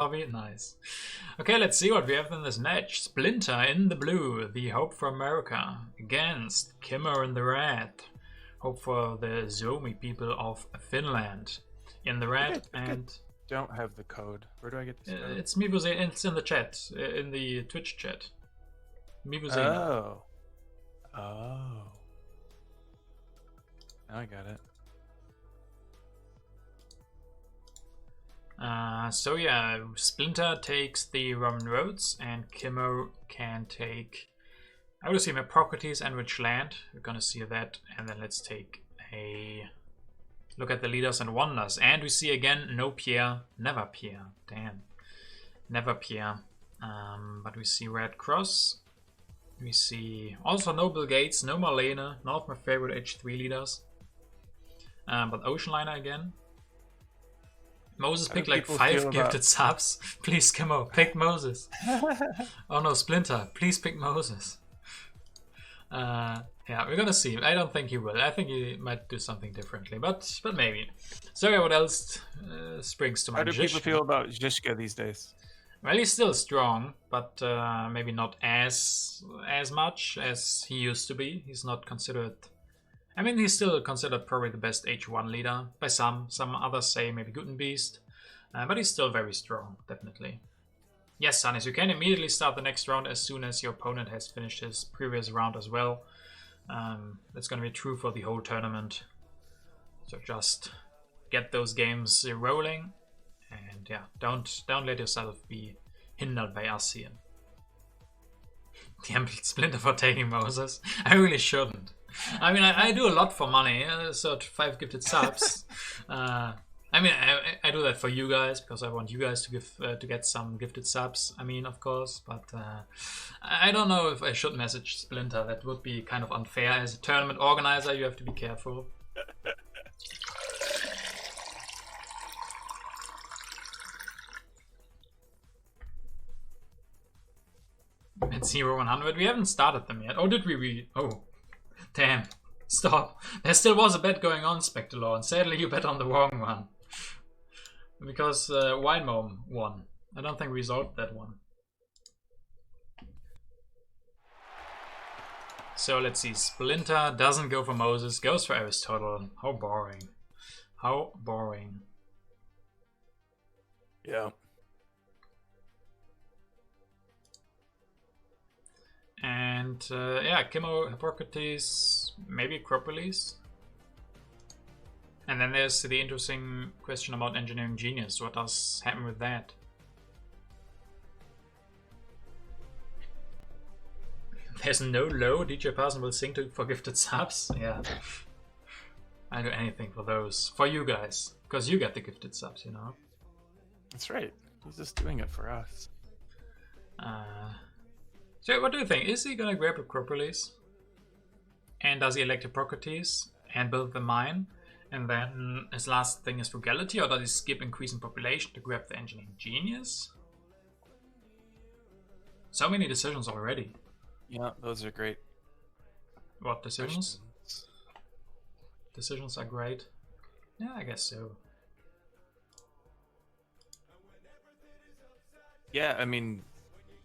Hobby, nice. Okay, let's see what we have in this match. Splinter in the blue, the Hope for America, against Kimmo in the red. Hope for the Suomi people of Finland in the red. And don't have the code. Where do I get this code? it's Mivuzena. It's in the chat, in the Twitch chat. Mivuzena. Oh. Oh. Now I got it. So yeah, Splinter takes the Roman roads, and Kimmo can take, I would assume, a properties and rich land. We're gonna see that, and then let's take a look at the leaders and wonders. And we see again no Pierre, never Pierre. Damn, never Pierre. But we see Red Cross. We see also no Bill Gates, no Marlene, none of my favorite H3 leaders. But Ocean Liner again. Moses picked like 5 gifted subs. Please, Kimmo, pick Moses. Oh no, Splinter, please pick Moses. Yeah, we're gonna see. I don't think he will. I think he might do something differently, but maybe. So yeah, what else springs to mind? How do people feel about Zizka these days? Well, he's still strong, but maybe not as much as he used to be. He's not considered. I mean, he's still considered probably the best H1 leader by some. Some others say maybe Gutenbeast, but he's still very strong, definitely. Yes, Sunnis, you can immediately start the next round as soon as your opponent has finished his previous round as well. That's going to be true for the whole tournament. So just get those games rolling, and yeah, don't let yourself be hindered by us here. Damn Splinter for taking Moses. I really shouldn't. I mean, I do a lot for money, so 5 gifted subs. I mean, I do that for you guys because I want you guys to get some gifted subs. I mean, of course, but I don't know if I should message Splinter. That would be kind of unfair. As a tournament organizer, you have to be careful. At 0-100, we haven't started them yet. Oh, did we? Oh, damn. Stop. There still was a bet going on, Spectalaw, and sadly you bet on the wrong one. Because Winemome won. I don't think we resolved that one. So let's see. Splinter doesn't go for Moses, goes for Aristotle. How boring. How boring. Yeah. And yeah, Kimmo, Hippocrates, maybe Acropolis. And then there's the interesting question about engineering genius. What does happen with that? There's no low DJ person will sing to for gifted subs. Yeah, I do anything for those, for you guys, because you get the gifted subs, you know. That's right. He's just doing it for us. So what do you think? Is he gonna grab Acropolis? And does he elect Hippocrates and build the mine? And then his last thing is frugality, or does he skip increasing population to grab the engineering genius? So many decisions already. Yeah, those are great. What decisions? Questions. Decisions are great. Yeah, I guess so. Yeah, I mean,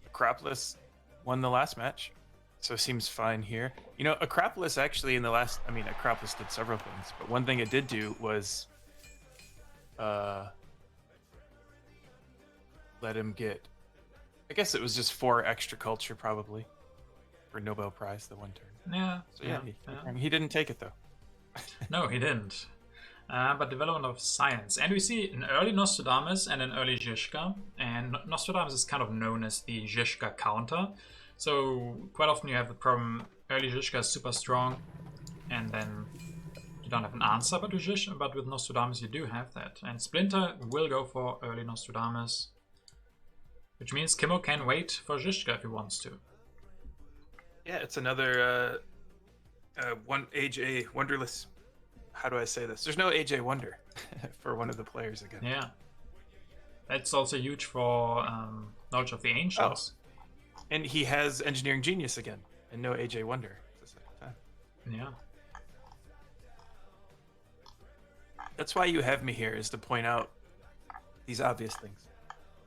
Acropolis won the last match, so seems fine here. You know, Acropolis actually in the last, I mean, Acropolis did several things, but one thing it did do was let him get, I guess it was just 4 extra culture probably for Nobel Prize the one turn. Yeah. So yeah, he didn't take it though. No, he didn't. But development of science. And we see an early Nostradamus and an early Zizka. And Nostradamus is kind of known as the Zizka counter. So quite often you have the problem, early Zizka is super strong, and then you don't have an answer. But with Nostradamus you do have that. And Splinter will go for early Nostradamus, which means Kimmo can wait for Zizka if he wants to. Yeah, it's another one AJ Wonderless. How do I say this? There's no AJ Wonder for one of the players again. Yeah. That's also huge for Knowledge of the Ancients. Oh. And he has Engineering Genius again, and no AJ Wonder at the same time. Yeah. That's why you have me here, is to point out these obvious things.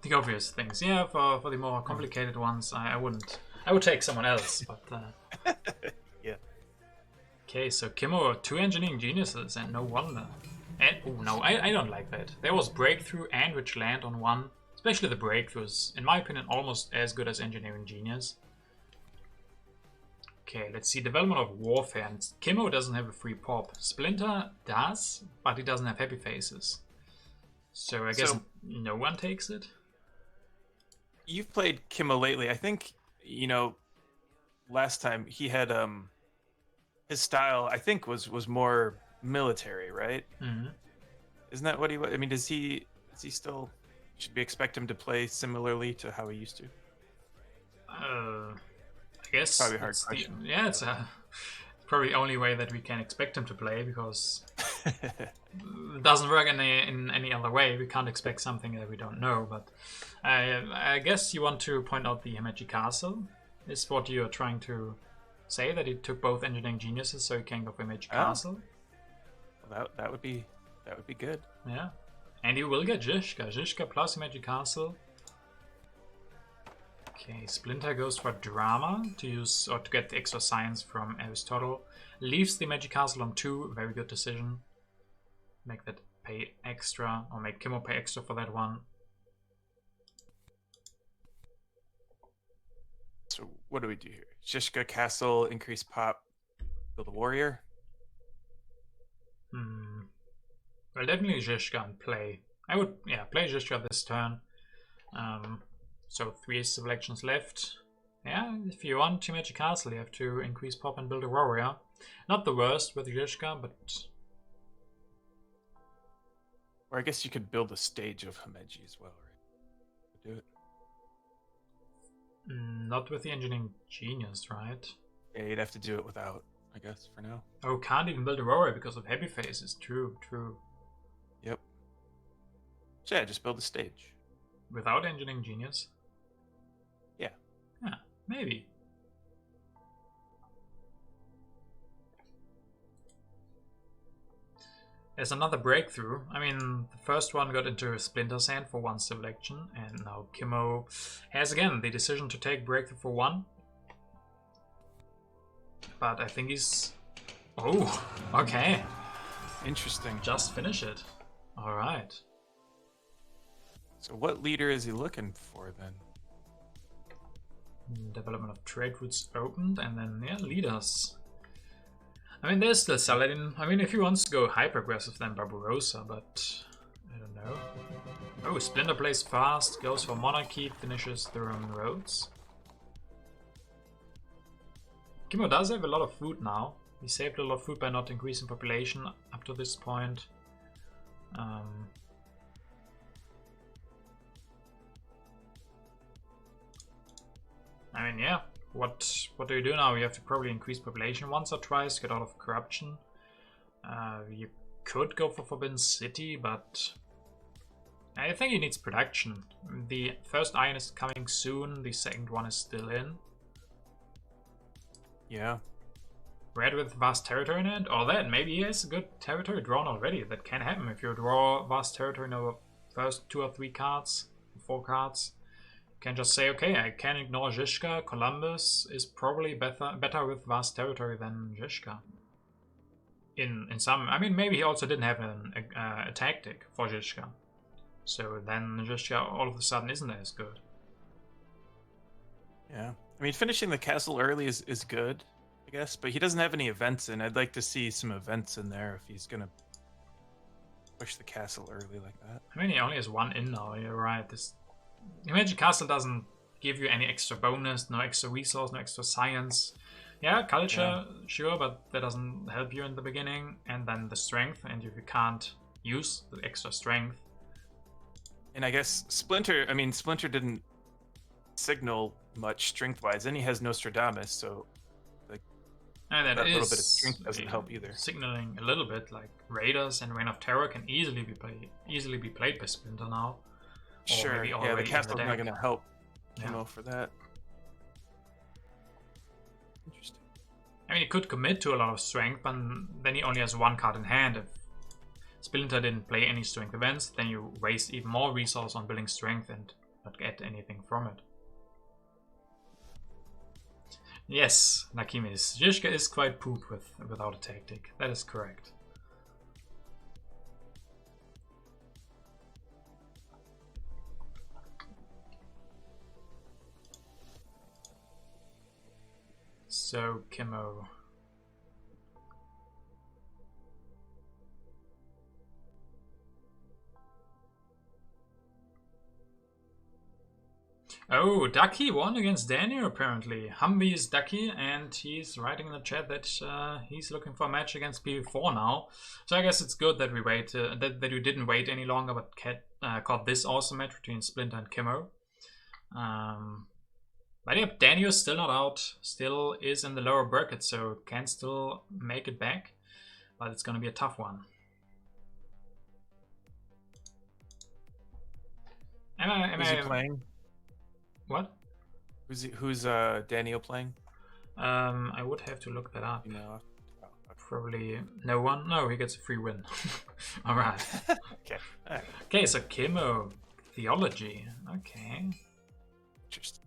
the obvious things. Yeah, for the more complicated ones, I wouldn't. I would take someone else, but... Yeah. Okay, so Kimmo, 2 engineering geniuses, and no wonder. And, oh no, I don't like that. There was breakthrough and rich land on one. Especially the breakthroughs, in my opinion, almost as good as engineering genius. Okay, let's see, development of warfare. And Kimmo doesn't have a free pop. Splinter does, but he doesn't have happy faces. So I guess no one takes it. You've played Kimmo lately. I think, last time he had his style, I think, was more military, right? Mm-hmm. Isn't that what he was? I mean, is he still? Should we expect him to play similarly to how he used to? I guess probably a hard question. It's probably the only way that we can expect him to play, because it doesn't work in any other way. We can't expect something that we don't know. But I guess you want to point out the Himeji Castle. Is what you're trying to say, that he took both engineering geniuses, so he can go for Himeji Castle? Well, that would be good. Yeah, and you will get Zhishka plus Himeji Castle. Okay, Splinter goes for drama to use or to get the extra science from Aristotle. Leaves the Magic Castle on 2. Very good decision. Make that pay extra, or make Kimmo pay extra for that one. So what do we do here? Zhishka Castle, increase pop, build a warrior. Well, definitely Zhishka and play. I would, play Zhishka this turn. So 3 selections left. Yeah, if you want to Magic Castle, you have to increase pop and build a warrior. Not the worst with Zhishka, but... Or I guess you could build a stage of Himeji as well, right? Do it. Not with the engineering genius, right? Yeah, you'd have to do it without, I guess, for now. Oh, can't even build a warrior because of heavy faces. True. Yep. So yeah, just build a stage. Without engineering genius? Yeah. Yeah, maybe. There's another breakthrough. I mean, the first one got into Splinter's hand for 1 selection, and now Kimmo has again the decision to take breakthrough for 1. But I think he's... Oh, okay. Interesting. Just finish it. Alright. So what leader is he looking for then? Development of trade routes opened, and then, leaders. I mean, there's still Saladin. I mean, if he wants to go hyper-aggressive, then Barbarossa, but I don't know. Oh, Splinter plays fast, goes for Monarchy, finishes the Roman roads. Kimmo does have a lot of food now. He saved a lot of food by not increasing population up to this point. I mean, yeah. What do you do now? You have to probably increase population once or twice, get out of corruption. You could go for Forbidden City, but I think he needs production. The first iron is coming soon, the second one is still in. Yeah. Red with vast territory in it, or that maybe he has a good territory drawn already. That can happen if you draw vast territory in the first 2 or 3 cards, 4 cards. Can just say, okay, I can ignore Zhishka. Columbus is probably better with vast territory than Zhishka. In some, I mean, maybe he also didn't have a tactic for Zhishka, so then Zhishka all of a sudden isn't as good. Yeah, I mean, finishing the castle early is good, I guess, but he doesn't have any events in. I'd like to see some events in there if he's gonna push the castle early like that. I mean, he only has 1 in now. You're right. The Magic Castle doesn't give you any extra bonus, no extra resource, no extra science. Yeah, culture, sure, but that doesn't help you in the beginning. And then the strength, and if you can't use the extra strength. And I guess Splinter didn't signal much strength-wise, and he has Nostradamus, so like that little bit of strength doesn't help either. Signaling a little bit, like Raiders and Reign of Terror can easily be played by Splinter now. Sure, yeah, the castle's not going to help Kimmo for that. Interesting. I mean, he could commit to a lot of strength, but then he only has 1 card in hand. If Splinter didn't play any strength events, then you waste even more resource on building strength, and not get anything from it. Yes, Nakimis. Zizka is quite poop without a tactic. That is correct. So, Kimmo. Oh, Ducky won against Daniel apparently. Humvee is Ducky, and he's writing in the chat that he's looking for a match against PV4 now. So I guess it's good that we wait, that you didn't wait any longer, but caught this awesome match between Splinter and Kimmo. But yeah, Daniel's still not out, still is in the lower bracket, so can still make it back, but it's gonna be a tough one. Who's he playing? What? Who's Daniel playing? I would have to look that up. You know. Probably no one. No, he gets a free win. All right. Okay. All right. Okay, so Kimmo theology. Okay. Interesting.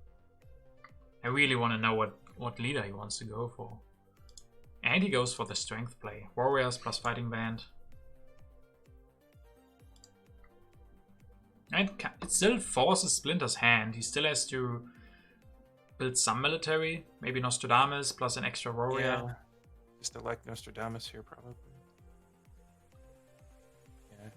I really want to know what leader he wants to go for. And he goes for the strength play. Warriors plus fighting band. And it still forces Splinter's hand. He still has to build some military. Maybe Nostradamus plus an extra warrior. Yeah. Just elect Nostradamus here, probably. Yeah.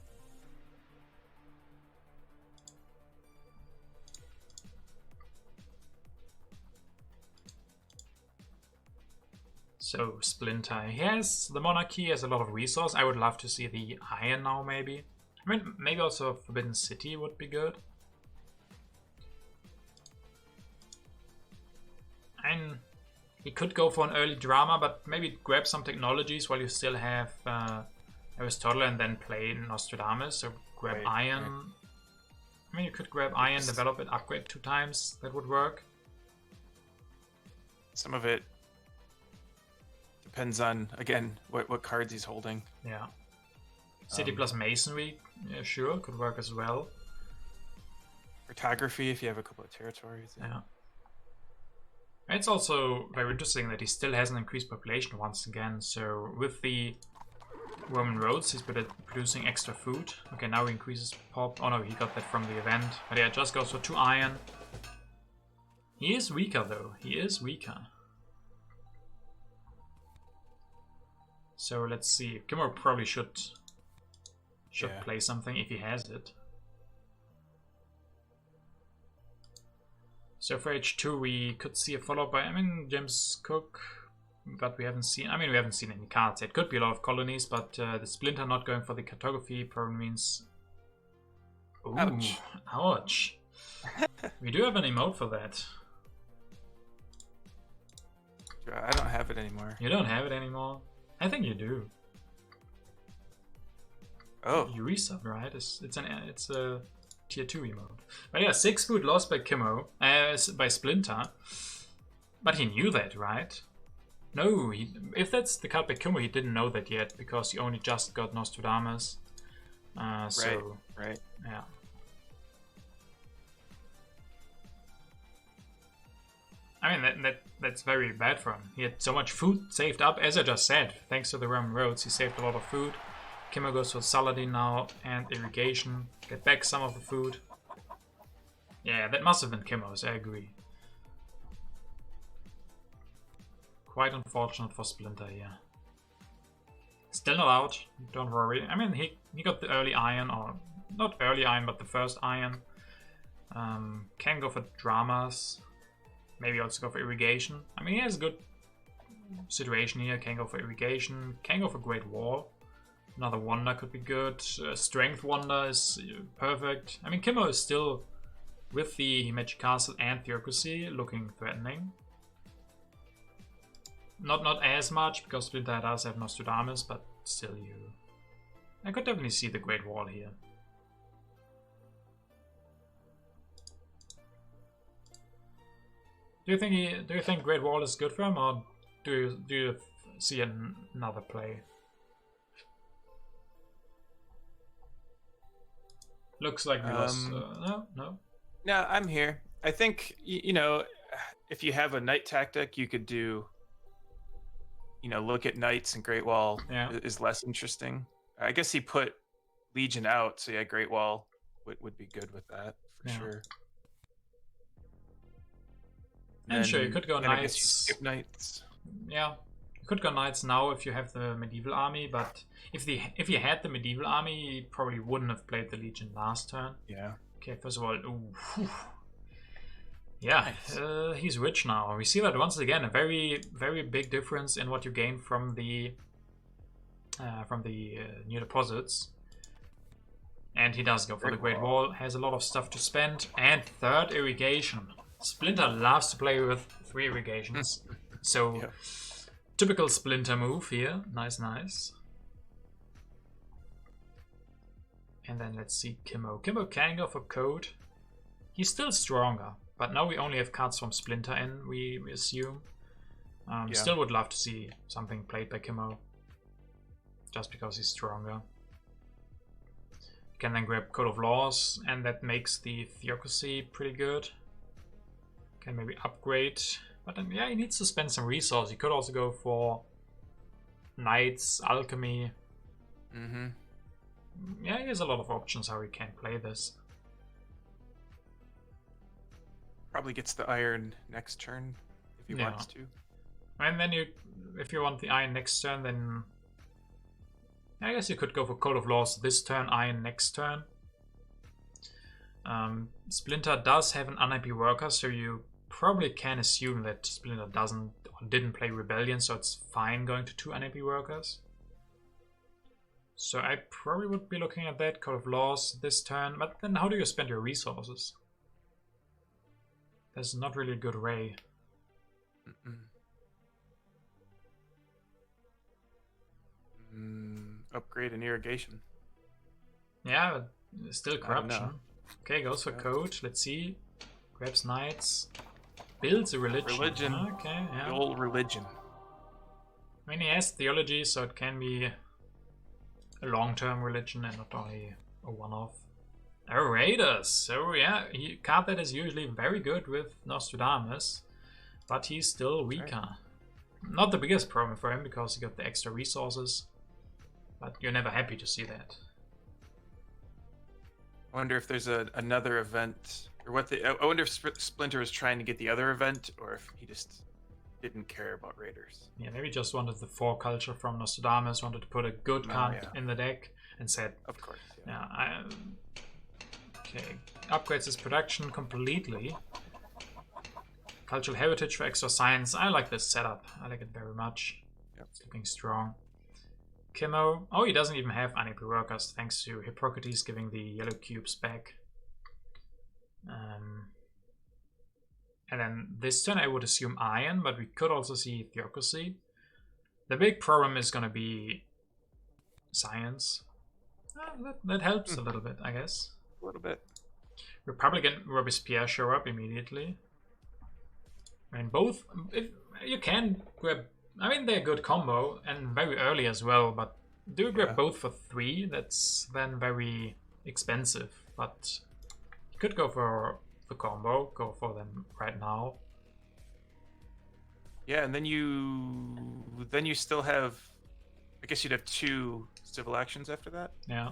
So Splinter, he has the monarchy, has a lot of resource. I would love to see the iron now, maybe. I mean, maybe also Forbidden City would be good. And he could go for an early drama, but maybe grab some technologies while you still have Aristotle and then play Nostradamus. So grab iron. Right. I mean, you could grab iron, develop it, upgrade 2 times. That would work. Some of it depends on, again, what cards he's holding. Yeah. City plus Masonry, yeah, sure, could work as well. Cartography, if you have a couple of territories. Yeah. It's also very interesting that he still has an increased population once again. So with the Roman roads, he's producing extra food. Okay, now he increases pop. Oh no, he got that from the event. But yeah, just goes for 2 iron. He is weaker though. He is weaker. So let's see. Kimmo probably should play something if he has it. So for H2 we could see a follow-up by, I mean, James Cook, but we haven't seen, I mean, we haven't seen any cards. It could be a lot of colonies, but the Splinter not going for the cartography probably means... Ooh, ouch. Ouch. We do have an emote for that. I don't have it anymore. You don't have it anymore? I think you do. Oh, you resub, right? It's a tier 2 emote. But yeah, 6 food lost by Kimmo, by Splinter. But he knew that, right? No, if that's the card by Kimmo, he didn't know that yet because he only just got Nostradamus. Right. Yeah. I mean, that's very bad for him. He had so much food saved up, as I just said. Thanks to the Roman roads, he saved a lot of food. Kimmo goes for Saladin now and irrigation. Get back some of the food. Yeah, that must have been Kimmo's, I agree. Quite unfortunate for Splinter here. Still not out, don't worry. I mean, he got the early iron, or not early iron, but the first iron. Can go for dramas. Maybe also go for irrigation. I mean, he has a good situation here. Can go for irrigation. Can go for Great Wall. Another Wonder could be good. Strength Wonder is perfect. I mean, Kimmo is still, with the Magic Castle and Theocracy, looking threatening. Not as much, because Splinter does have Nostradamus, but still I could definitely see the Great Wall here. Do you think Great Wall is good for him, or do you see another play? Looks like we lost. No. No, I'm here. I think if you have a knight tactic, you could do look at knights and Great Wall Yeah. is less interesting. I guess he put Legion out, so yeah, Great Wall would be good with that for sure. And sure, you could go then I guess you knights. skip knights. Yeah, you could go knights now if you have the medieval army, but if you had the medieval army, you probably wouldn't have played the Legion last turn. Yeah. Okay, first of all, ooh, yeah, nice. He's rich now. We see that once again, a very, very big difference in what you gain from the new deposits. And he does go for the Great Wall, has a lot of stuff to spend, and third irrigation. Splinter loves to play with 3 irrigations, so yeah. Typical Splinter move here. Nice, nice. And then let's see Kimmo. Kimmo can go for code. He's still stronger, but now we only have cards from Splinter in, we assume. Yeah. Still would love to see something played by Kimmo, just because he's stronger. You can then grab Code of Laws, and that makes the Theocracy pretty good. Can maybe upgrade, but then yeah, he needs to spend some resources. He could also go for Knights, Alchemy. Yeah, he has a lot of options how he can play this. Probably gets the iron next turn if he wants to. And then if you want the iron next turn, then I guess you could go for Code of Laws this turn, iron next turn. Splinter does have an unhappy worker, so you probably can assume that Splinter didn't play Rebellion, so it's fine going to 2 unhappy workers. So I probably would be looking at that, Code of Laws this turn, but then how do you spend your resources? There's not really a good way. Upgrade and irrigation. Yeah, but still corruption. Okay, goes for code. Let's see. Grabs knights. Builds a religion. Okay, yeah. The old religion. I mean, he has theology, so it can be a long-term religion and not only a one-off. Raiders. So yeah, card that is usually very good with Nostradamus, but he's still weaker. Right. Not the biggest problem for him because he got the extra resources, but you're never happy to see that. I wonder if there's another event, or I wonder if Splinter was trying to get the other event, or if he just didn't care about Raiders. Yeah, maybe just wanted the 4 culture from Nostradamus, wanted to put a good card in the deck, and said, of course. Yeah, okay, upgrades his production completely. Cultural heritage for extra science. I like this setup. I like it very much. Yep. It's looking strong. Kimmo. Oh, he doesn't even have unhappy workers thanks to Hippocrates giving the yellow cubes back. And then this turn I would assume iron, but we could also see theocracy. The big problem is going to be science. That helps a little bit, I guess. A little bit. Republican Robespierre show up immediately. I mean, both. You can grab. I mean, they're a good combo and very early as well. But do grab both for 3. That's then very expensive. But you could go for the combo. Go for them right now. Yeah, and then you still have. I guess you'd have 2 civil actions after that. Yeah.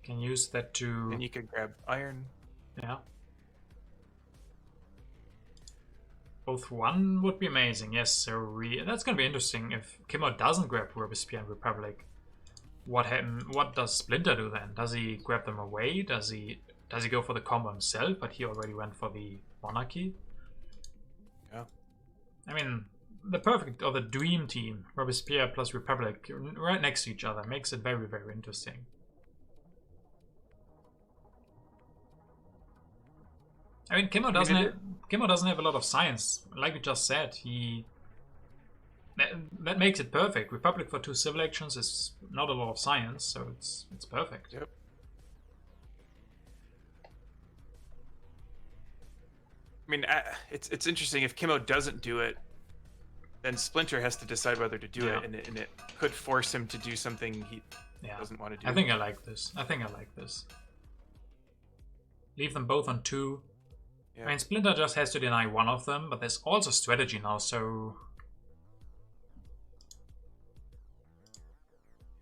Can use that to. And you can grab iron. Yeah. Both 1 would be amazing. Yes, so that's gonna be interesting if Kimmo doesn't grab Robespierre and Republic. What does Splinter do then? Does he grab them away? Does he go for the combo himself? But he already went for the monarchy. Yeah. I mean, the perfect or the dream team, Robespierre plus Republic, right next to each other, makes it very, very interesting. I mean, Kimmo doesn't have a lot of science, like we just said. That makes it perfect. Republic for 2 civil actions is not a lot of science, so it's perfect. Yep. I mean, it's interesting if Kimmo doesn't do it, then Splinter has to decide whether to do it, and it could force him to do something he doesn't want to do. I think I like this. Leave them both on 2. Yeah. I mean, Splinter just has to deny one of them, but there's also strategy now, so...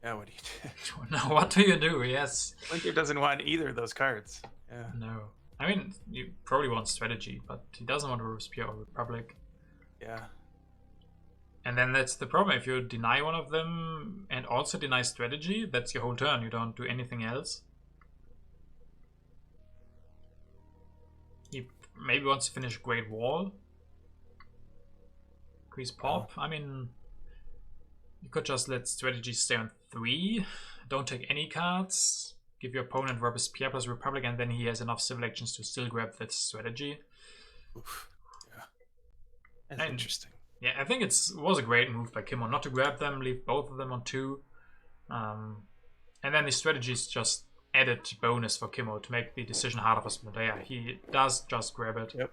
Yeah, what do you do? Now, what do you do? Yes. Splinter doesn't want either of those cards. Yeah. No. I mean, you probably want strategy, but he doesn't want Robespierre or Republic. Yeah. And then that's the problem. If you deny one of them and also deny strategy, that's your whole turn. You don't do anything else. He maybe wants to finish Great Wall. Increase Pop. I mean, you could just let strategy stay on 3. Don't take any cards. Give your opponent Robespierre plus Republic, and then he has enough civil actions to still grab that strategy. Oof. Yeah. That's interesting. Yeah, I think it was a great move by Kimmo not to grab them, leave both of them on 2. And then the strategy is just added bonus for Kimmo to make the decision harder for Splinter. Yeah, he does just grab it. Yep.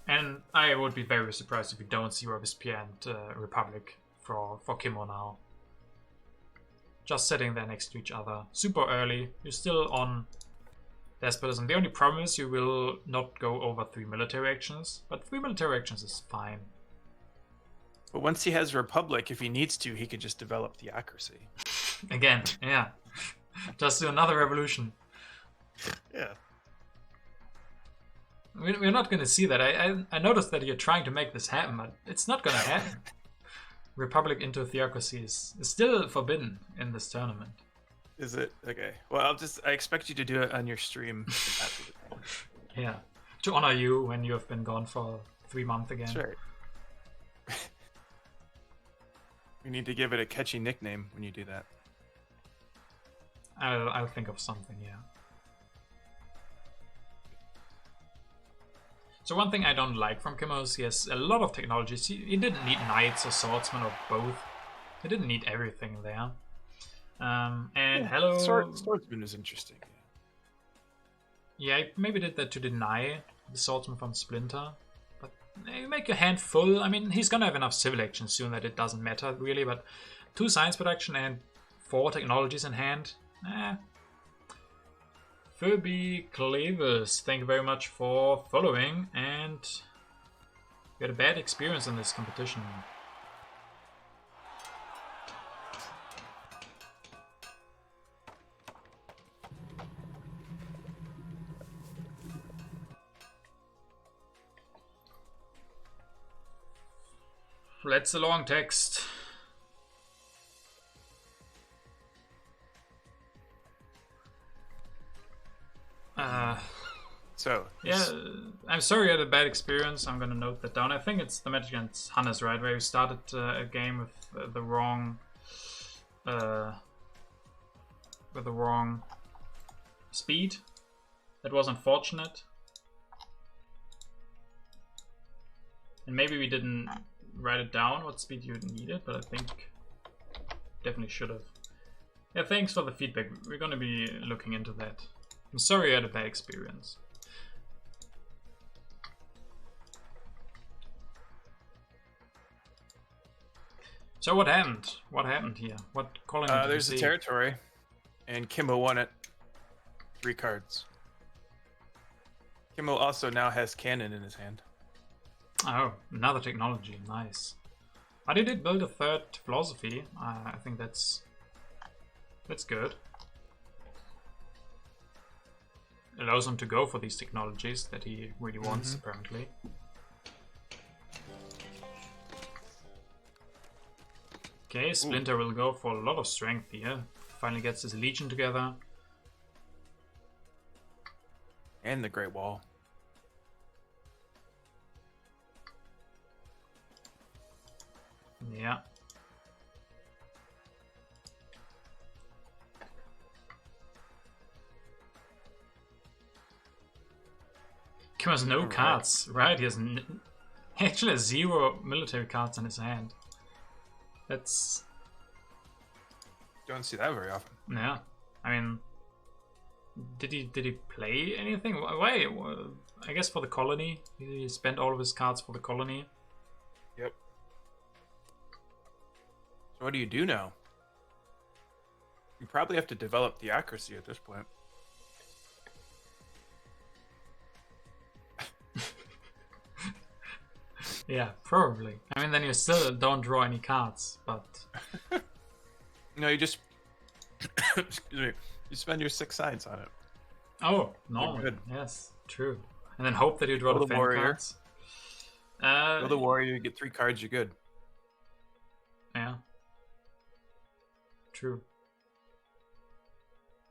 And I would be very surprised if we don't see Robespierre and Republic for Kimmo now. Just sitting there next to each other. Super early. You're still on Despotism. The only problem is you will not go over 3 military actions. But 3 military actions is fine. But once he has Republic, if he needs to, he could just develop Theocracy. Again, yeah. Just do another revolution. Yeah. We're not going to see that. I noticed that you're trying to make this happen, but it's not going to happen. Republic into Theocracy is still forbidden in this tournament. Is it? Okay. Well, I expect you to do it on your stream. Yeah. To honor you when you have been gone for 3 months again. Sure. We need to give it a catchy nickname when you do that. I'll think of something, yeah. So one thing I don't like from Kimmo is he has a lot of technologies. He didn't need knights or swordsmen or both. He didn't need everything there. And yeah, hello... Swordsman is interesting. Yeah, he maybe did that to deny the swordsman from Splinter. But you make your hand full. I mean, he's gonna have enough civil action soon that it doesn't matter, really. But 2 science production and 4 technologies in hand. Furby Clavers, thank you very much for following, and you had a bad experience in this competition. Let's a long text. Yeah, I'm sorry you had a bad experience. I'm gonna note that down. I think it's the match against Hannes, right, where you started a game with the wrong speed. That was unfortunate, and maybe we didn't write it down what speed you needed, but I think definitely should have. Yeah, thanks for the feedback. We're gonna be looking into that. I'm sorry you had a bad experience. So what happened? What happened here? What colony did there's you a see? territory, and Kimmo won it. 3 cards. Kimmo also now has cannon in his hand. Oh, another technology. Nice. But he did build a 3rd philosophy. I think that's good. Allows him to go for these technologies that he really wants, apparently. Okay, Splinter will go for a lot of strength here. Finally gets his legion together. And the Great Wall. Yeah. Kim has no cards, right? He has actually has 0 military cards in his hand. That's... Don't see that very often. Yeah. I mean, did he play anything? Why? I guess for the colony. He spent all of his cards for the colony. Yep. So what do you do now? You probably have to develop Theocracy at this point. Yeah, probably. I mean, then you still don't draw any cards, but... No, you just... Excuse me. You spend your 6 sides on it. Oh, no. Good. Yes, true. And then hope that you draw Kill the the fan warrior. cards. Kill the warrior, you get 3 cards, you're good. Yeah. True.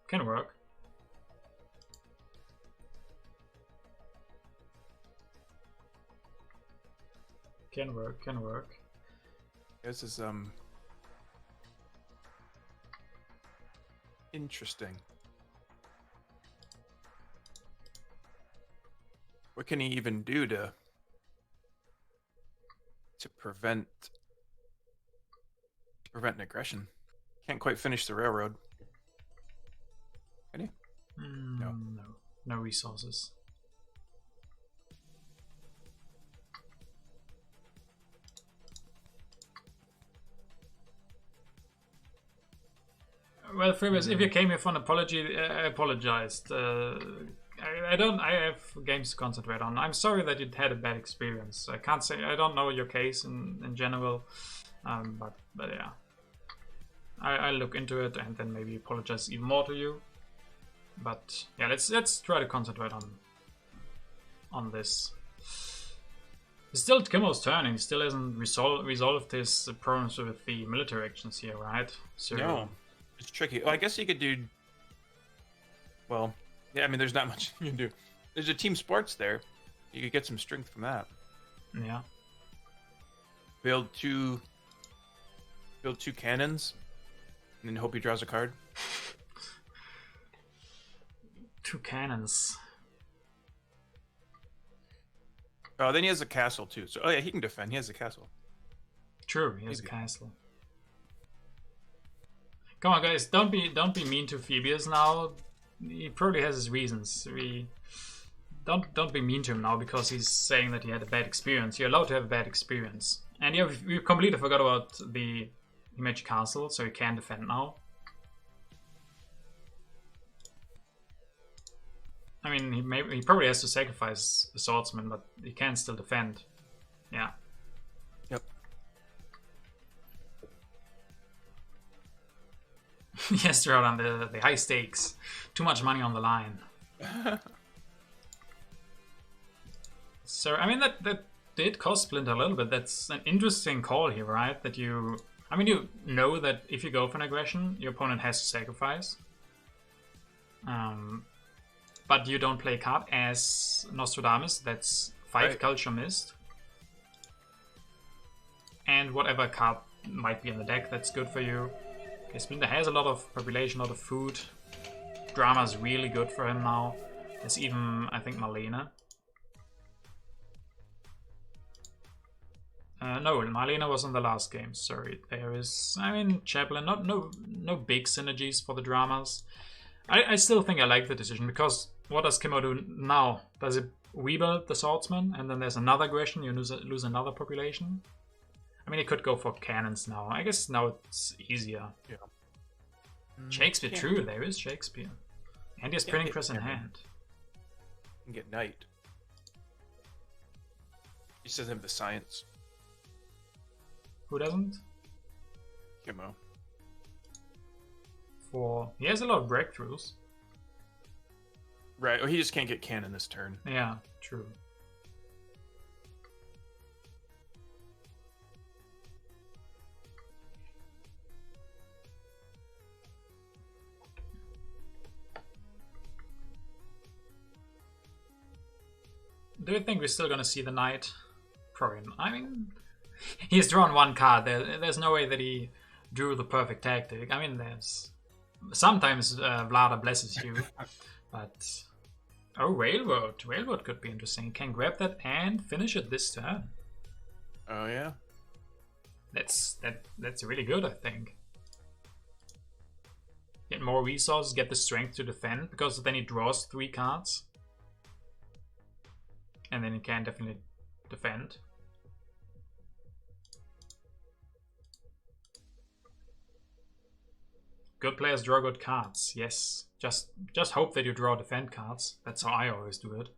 Can work. Can work, can work. This is, interesting. What can he even do to prevent an aggression? Can't quite finish the railroad. Can he? No. No resources. Well, Freebase, if you came here for an apology, I apologized. I have games to concentrate on. I'm sorry that you had a bad experience. I can't say, I don't know your case in general, but yeah. I'll look into it and then maybe apologize even more to you. But yeah, let's try to concentrate on this. It's still Kimmo's turn, and he still hasn't resolved his problems with the military actions here, right? So No, it's tricky. Well, I guess you could do. Well, yeah. I mean, there's not much you can do. There's a team sports there. You could get some strength from that. Yeah. Build two cannons, and then hope he draws a card. 2 cannons. Oh, then he has a castle too. So, oh yeah, he can defend. He has a castle. True, he has a castle. Come on, guys, don't be mean to Phoebus now. He probably has his reasons. Don't be mean to him now because he's saying that he had a bad experience. You're allowed to have a bad experience, and you completely forgot about the image castle, so you can defend now. I mean, he probably has to sacrifice a swordsman, but he can still defend. Yeah. Yep. Yes, Roland, the high stakes. Too much money on the line. So, I mean, that did cost Splinter a little bit. That's an interesting call here, right? That you... I mean, you know that if you go for an aggression, your opponent has to sacrifice. But you don't play a card as Nostradamus. That's 5 right. culture missed. And whatever card might be in the deck that's good for you. Okay, Splinter has a lot of population, a lot of food. Drama's really good for him now. There's even, I think, Marlena. No, Marlena was in the last game. Sorry, there is... I mean, Chaplain, no big synergies for the dramas. I still think I like the decision, because what does Kimmo do now? Does it rebuild the swordsman, and then there's another aggression, you lose another population? I mean, he could go for cannons now. I guess now it's easier. Yeah. Shakespeare, true, there is Shakespeare. And he has printing press in hand. You can get knight. He doesn't have the science. Who doesn't? Kimmo. He has a lot of breakthroughs. Right, well, he just can't get cannon this turn. Yeah, true. Do you think we're still gonna see the knight? Probably not. I mean, he's drawn 1 card. There's no way that he drew the perfect tactic. I mean, there's... Sometimes Vlada blesses you, but... Oh, Railroad. Railroad could be interesting. You can grab that and finish it this turn. Oh, yeah? That's really good, I think. Get more resources, get the strength to defend, because then he draws 3 cards. And then he can definitely defend. Good players draw good cards, yes. Just hope that you draw defend cards. That's how I always do it.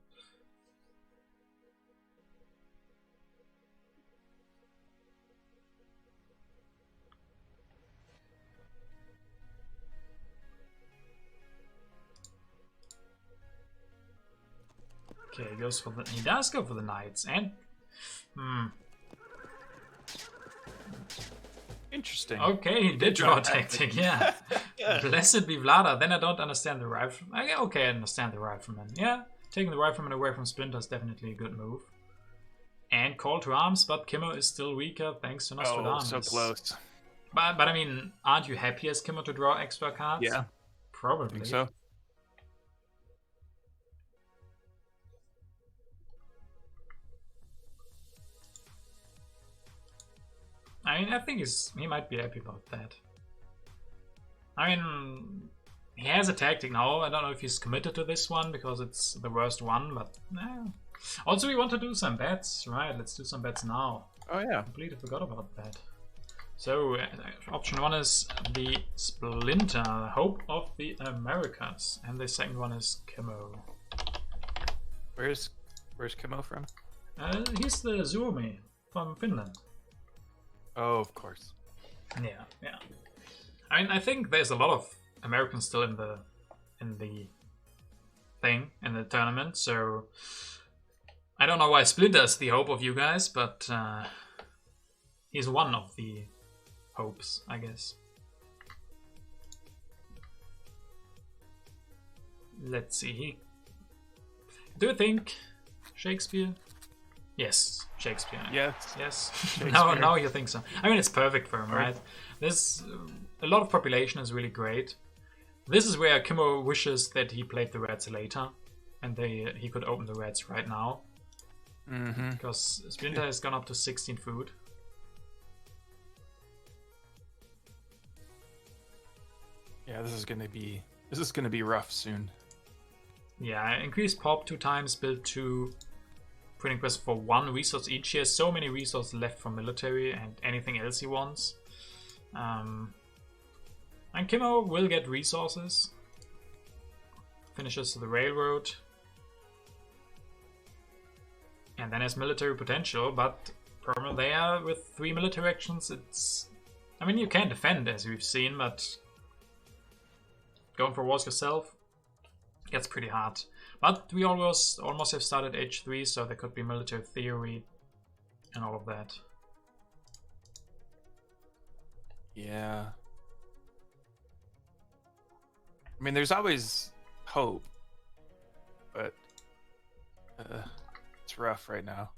Okay, he does go for the knights, and Interesting. okay, he did draw a tactic, yeah. Blessed be Vlada. Then I don't understand the rifleman. Okay, I understand the rifleman. Yeah, taking the rifleman away from Splinter is definitely a good move. And call to arms, but Kimmo is still weaker thanks to Nostradamus. Oh, so close. But I mean, aren't you happy as Kimmo to draw extra cards? Yeah. Probably. I think so. I mean, I think he might be happy about that. I mean, he has a tactic now. I don't know if he's committed to this one because it's the worst one, but also we want to do some bets, right? Let's do some bets now. Oh yeah. I completely forgot about that. So option 1 is the Splinter, Hope of the Americas, and the second one is Kimmo. Where's Kimmo from? He's the Suomi from Finland. Oh, of course. Yeah. I mean, I think there's a lot of Americans still in the tournament, so I don't know why Splinter's the hope of you guys, but he's one of the hopes, I guess. Let's see. Do you think Shakespeare? Yes, Shakespeare. Yes. Now you think so. I mean, it's perfect for him, right? There's a lot of population is really great. This is where Kimmo wishes that he played the Reds later, and he could open the Reds right now. Because Splinter has gone up to 16 food. Yeah, this is gonna be rough soon. Yeah, increase pop 2 times, build 2 printing press for 1 resource each. He has so many resources left for military and anything else he wants. And Kimmo will get resources. Finishes the railroad. And then has military potential, but problem there with 3 military actions, it's... I mean, you can defend as we've seen, but going for wars yourself gets pretty hard. But we almost have started H3, so there could be military theory and all of that. Yeah. I mean, there's always hope, but it's rough right now.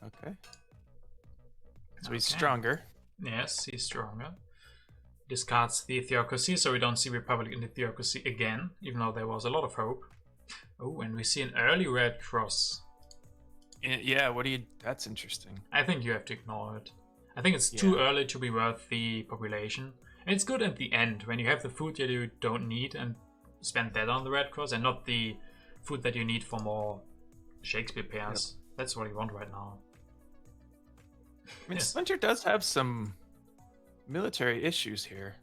Okay. So he's stronger. Yes, he's stronger. Discards the Theocracy, so we don't see Republic in the Theocracy again, even though there was a lot of hope. Oh, and we see an early Red Cross. Yeah, that's interesting. I think you have to ignore it. I think it's too early to be worth the population. And it's good at the end, when you have the food that you don't need and spend that on the Red Cross, and not the food that you need for more Shakespeare pairs. Yep. That's what you want right now. I mean, Splinter does have some military issues here.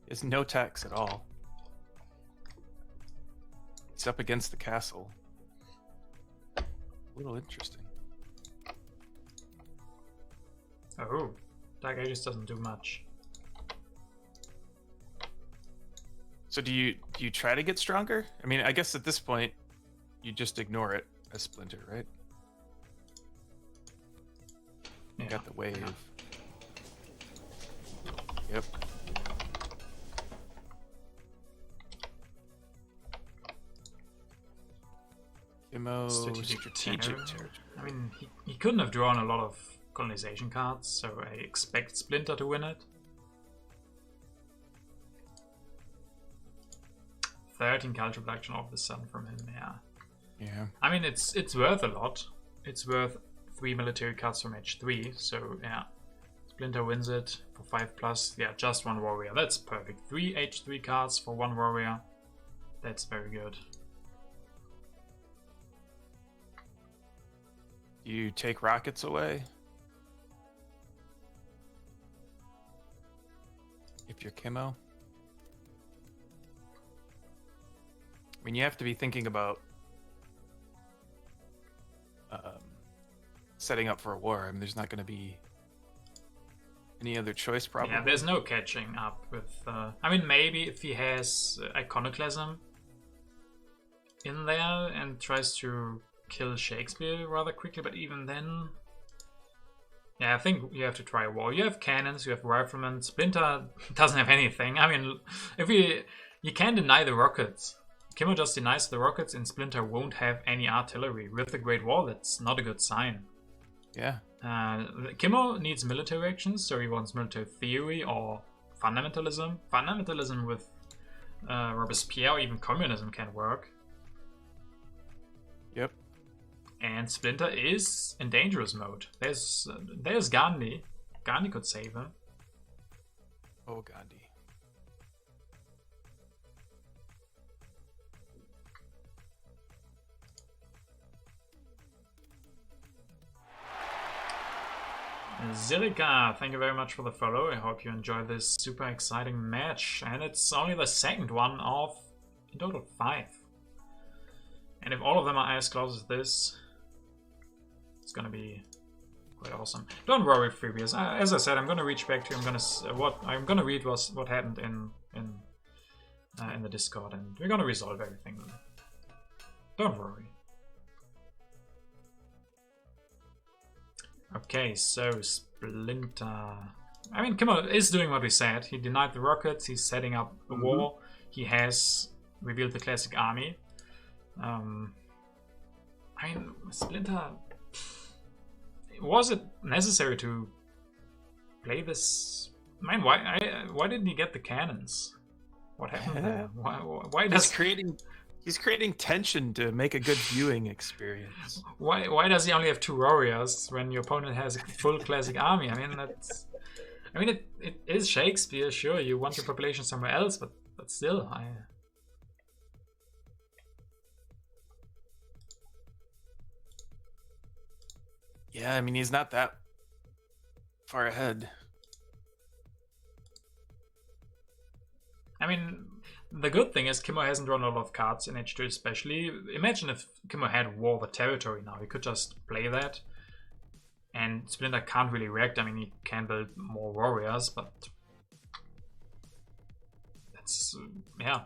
It's no tax at all. It's up against the castle. A little interesting. Oh, Dark Ages doesn't do much. So do you try to get stronger? I mean, I guess at this point, you just ignore it as Splinter, right? Yeah. Got the wave. Yep. Kimmo, strategic territory. I mean, he couldn't have drawn a lot of colonization cards, so I expect Splinter to win it. 13 culture production all of a sudden from him, yeah. Yeah. I mean, it's worth a lot. It's worth 3 military cards from H3, so yeah. Splinter wins it for 5+. Yeah, just 1 warrior. That's perfect. 3 H3 cards for 1 warrior. That's very good. You take rockets away? If you're Kimmo? I mean, you have to be thinking about setting up for a war. I mean, there's not going to be any other choice, probably. Yeah, there's no catching up with... I mean, maybe if he has Iconoclasm in there and tries to kill Shakespeare rather quickly, but even then... Yeah, I think you have to try a wall. You have cannons, you have riflemen. Splinter doesn't have anything. I mean, if you can't deny the rockets. Kimmo just denies the rockets and Splinter won't have any artillery. With the Great Wall, that's not a good sign. Yeah. Kimmo needs military actions, so he wants military theory or fundamentalism. Fundamentalism with Robespierre or even communism can work. Yep. And Splinter is in dangerous mode. There's Gandhi. Gandhi could save him. Oh, Gandhi. Zilika, thank you very much for the follow. I hope you enjoy this super exciting match. And it's only the second one of, in total, 5. And if all of them are as close as this, it's gonna be quite awesome. Don't worry, freebies. As I said, I'm gonna reach back to you. I'm gonna read what happened in the Discord, and we're gonna resolve everything. Don't worry. Okay, so Splinter. I mean, Kimmo is doing what we said. He denied the rockets. He's setting up a wall. He has revealed the classic army. I mean, Splinter. Was it necessary to play this? Man, why didn't he get the cannons? What happened there? Why does He's creating tension to make a good viewing experience. Why does he only have 2 warriors when your opponent has a full classic army? I mean, it is Shakespeare. Sure, you want your population somewhere else, but still, Yeah, I mean, he's not that far ahead. I mean, the good thing is Kimmo hasn't drawn a lot of cards in H2 especially. Imagine if Kimmo had War over Territory now. He could just play that. And Splinter can't really react. I mean, he can build more warriors, but... That's... yeah.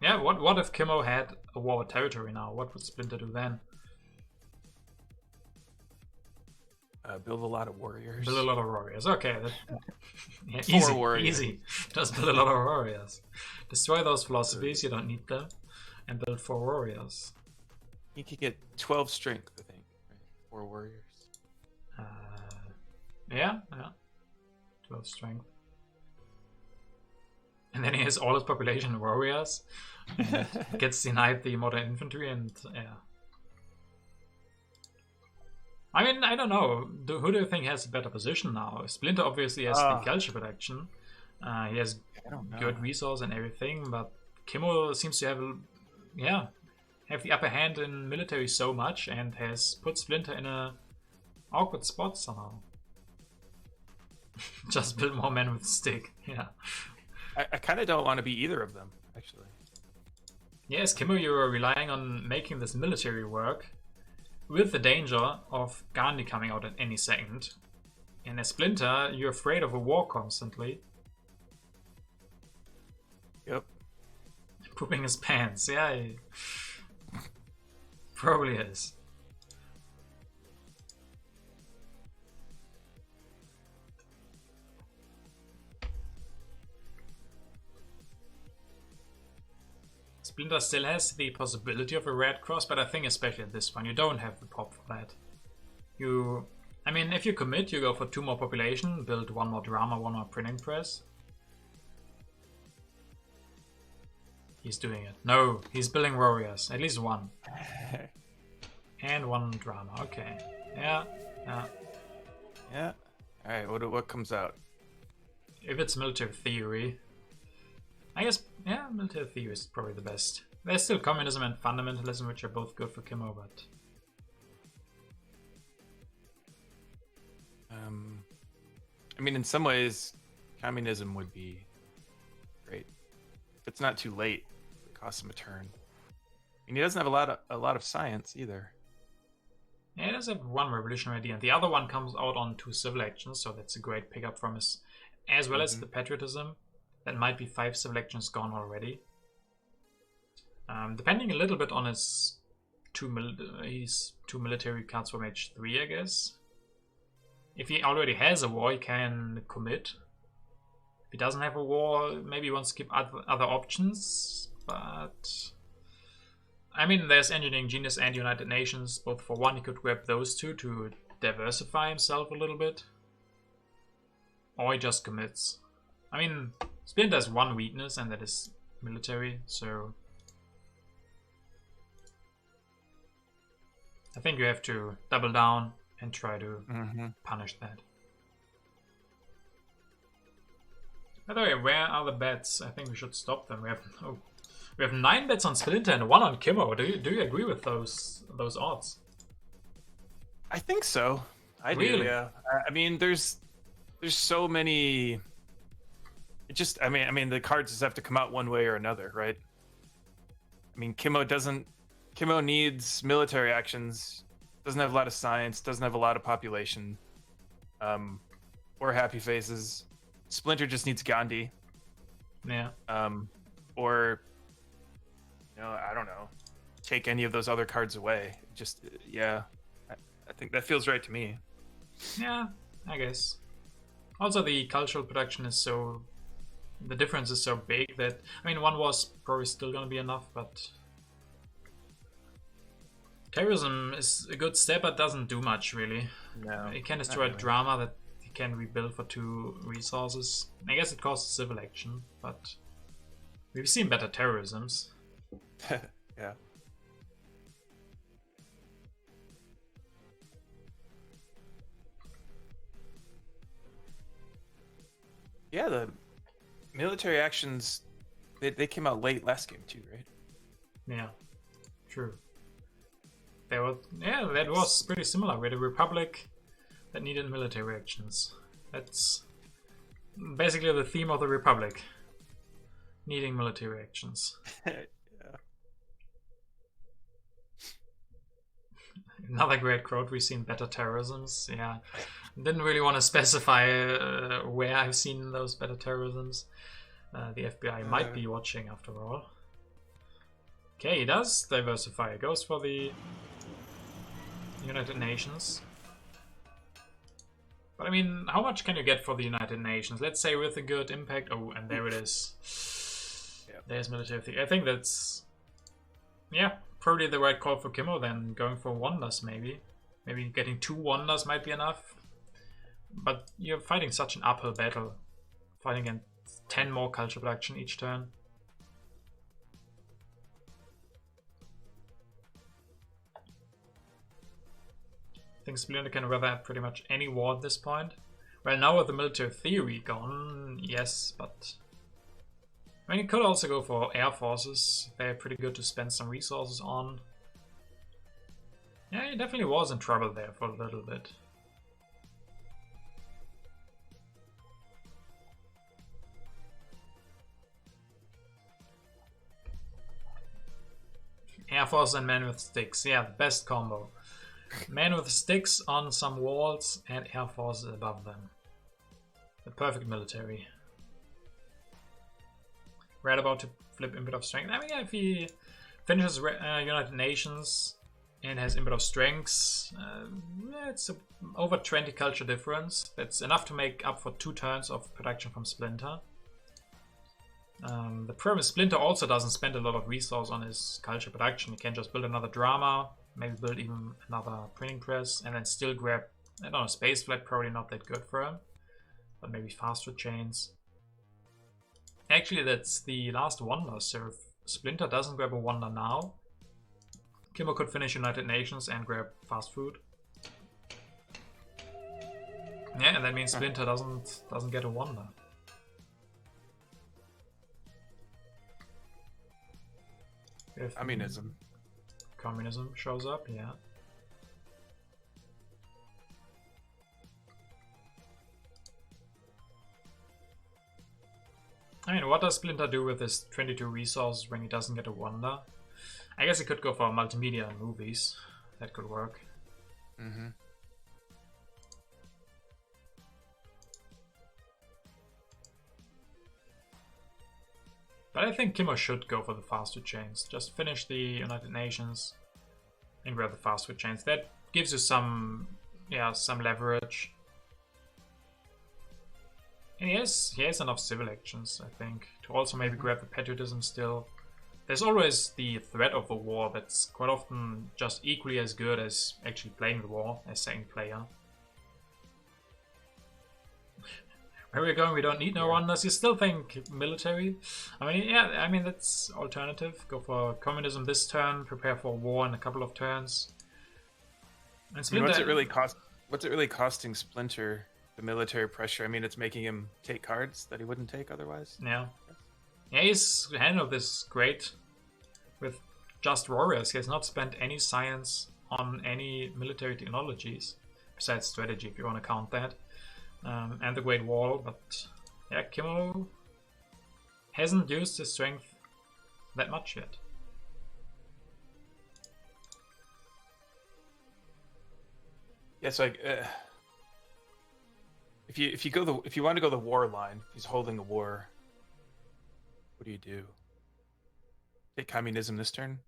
Yeah, what if Kimmo had a War over Territory now? What would Splinter do then? Build a lot of warriors. Build a lot of warriors. Okay. Yeah, 4 easy, warriors. Easy. Just build a lot of warriors. Destroy those philosophies, you don't need them. And build 4 warriors. He could get 12 strength, I think. Right? 4 warriors. Yeah. 12 strength. And then he has all his population warriors. And gets denied the modern infantry and yeah. I mean, I don't know. Who do you think has a better position now? Splinter obviously has the culture protection. He has good resource and everything, but Kimmo seems to have, have the upper hand in military so much and has put Splinter in a awkward spot somehow. Just build more men with stick. Yeah. I kind of don't want to be either of them, actually. Yes, Kimmo, you are relying on making this military work. With the danger of Gandhi coming out at any second. And as Splinter, you're afraid of a war constantly. Yep. Pooping his pants, yeah. He probably is. Splinter still has the possibility of a red cross, but I think especially at this one, you don't have the pop for that. I mean, if you commit, you go for 2 more population, build 1 more drama, 1 more printing press. He's doing it. No, he's building warriors, at least 1. And 1 drama, okay. Yeah. Alright, what comes out? If it's military theory, I guess, yeah, military theory is probably the best. There's still communism and fundamentalism, which are both good for Kimmo, but... I mean, in some ways, communism would be great. If it's not too late, it costs him a turn. And he doesn't have a lot of science, either. Yeah, he does have 1 revolutionary idea, and the other one comes out on 2 civil actions, so that's a great pickup from his as well as the patriotism. That might be 5 selections gone already. Depending a little bit on his two military cards from H3, I guess. If he already has a war, he can commit. If he doesn't have a war, maybe he wants to keep other options. But I mean, there's Engineering Genius and United Nations. Both for one, he could grab those two to diversify himself a little bit. Or he just commits. I mean, Splinter has one weakness, and that is military, so I think you have to double down and try to punish that. By the way, where are the bets? I think we should stop them. We have 9 bets on Splinter and 1 on Kimmo. Do you agree with those odds? I think so. I do. Really? Yeah. I mean, there's so many. It just. I mean, the cards just have to come out one way or another, right? I mean, Kimmo needs military actions. Doesn't have a lot of science. Doesn't have a lot of population. Or happy faces. Splinter just needs Gandhi. Yeah. Or, I don't know. Take any of those other cards away. Just, yeah. I think that feels right to me. Yeah, I guess. Also, the cultural production is so... The difference is so big that... I mean, 1 was probably still going to be enough, but... Terrorism is a good step, but doesn't do much, really. No. It can destroy drama that you can rebuild for 2 resources. I guess it costs civil action, but... We've seen better terrorisms. Yeah. Yeah, the military actions, they came out late last game too, right? Yeah, true. That was pretty similar. We had a Republic that needed military actions. That's basically the theme of the Republic. Needing military actions. Yeah. Another great quote, we've seen better terrorisms. Yeah. Didn't really want to specify where I've seen those better terrorisms. The FBI might be watching after all. Okay, he does diversify. Goes for the United Nations. But I mean, how much can you get for the United Nations? Let's say with a good impact. Oh, and there it is. Yep. There's military thing. I think that's... Yeah, probably the right call for Kimmo then. Going for wonders, maybe. Maybe getting 2 wonders might be enough. But you're fighting such an uphill battle. Fighting against 10 more culture production each turn. I think Splinter can weather pretty much any war at this point. Well, now with the military theory gone, yes, but... I mean, he could also go for air forces. They're pretty good to spend some resources on. Yeah, he definitely was in trouble there for a little bit. Air Force and Man with Sticks. Yeah, the best combo. Man with Sticks on some walls and Air Force above them. The perfect military. Right about to flip Input of Strength. I mean, if he finishes United Nations and has Input of Strengths, it's over 20 culture difference. That's enough to make up for 2 turns of production from Splinter. The problem is Splinter also doesn't spend a lot of resource on his culture production. He can just build another drama, maybe build even another printing press, and then still grab, I don't know, Space Flight, probably not that good for him. But maybe fast food chains. Actually, that's the last wonder, so if Splinter doesn't grab a wonder now, Kimmo could finish United Nations and grab fast food. Yeah, and that means Splinter doesn't get a wonder. If communism shows up, yeah. I mean, what does Splinter do with his 22 resources when he doesn't get a wonder? I guess he could go for multimedia and movies. That could work. But I think Kimmo should go for the fast food chains. Just finish the United Nations and grab the fast food chains. That gives you some leverage. And he has enough civil actions, I think, to also maybe grab the patriotism still. There's always the threat of a war that's quite often just equally as good as actually playing the war as second player. Where we're going, we don't need no wonders. You still think military? I mean that's alternative. Go for communism this turn, prepare for war in a couple of turns. And I mean, what's it really costing Splinter? The military pressure. I mean, it's making him take cards that he wouldn't take otherwise. Yeah. Yeah, he's handled this great with just warriors. He has not spent any science on any military technologies, besides strategy, if you want to count that, and the Great Wall. But yeah, Kimmo hasn't used his strength that much yet. Yeah, so if you want to go the war line, if he's holding a war, what do you do? Take communism this turn?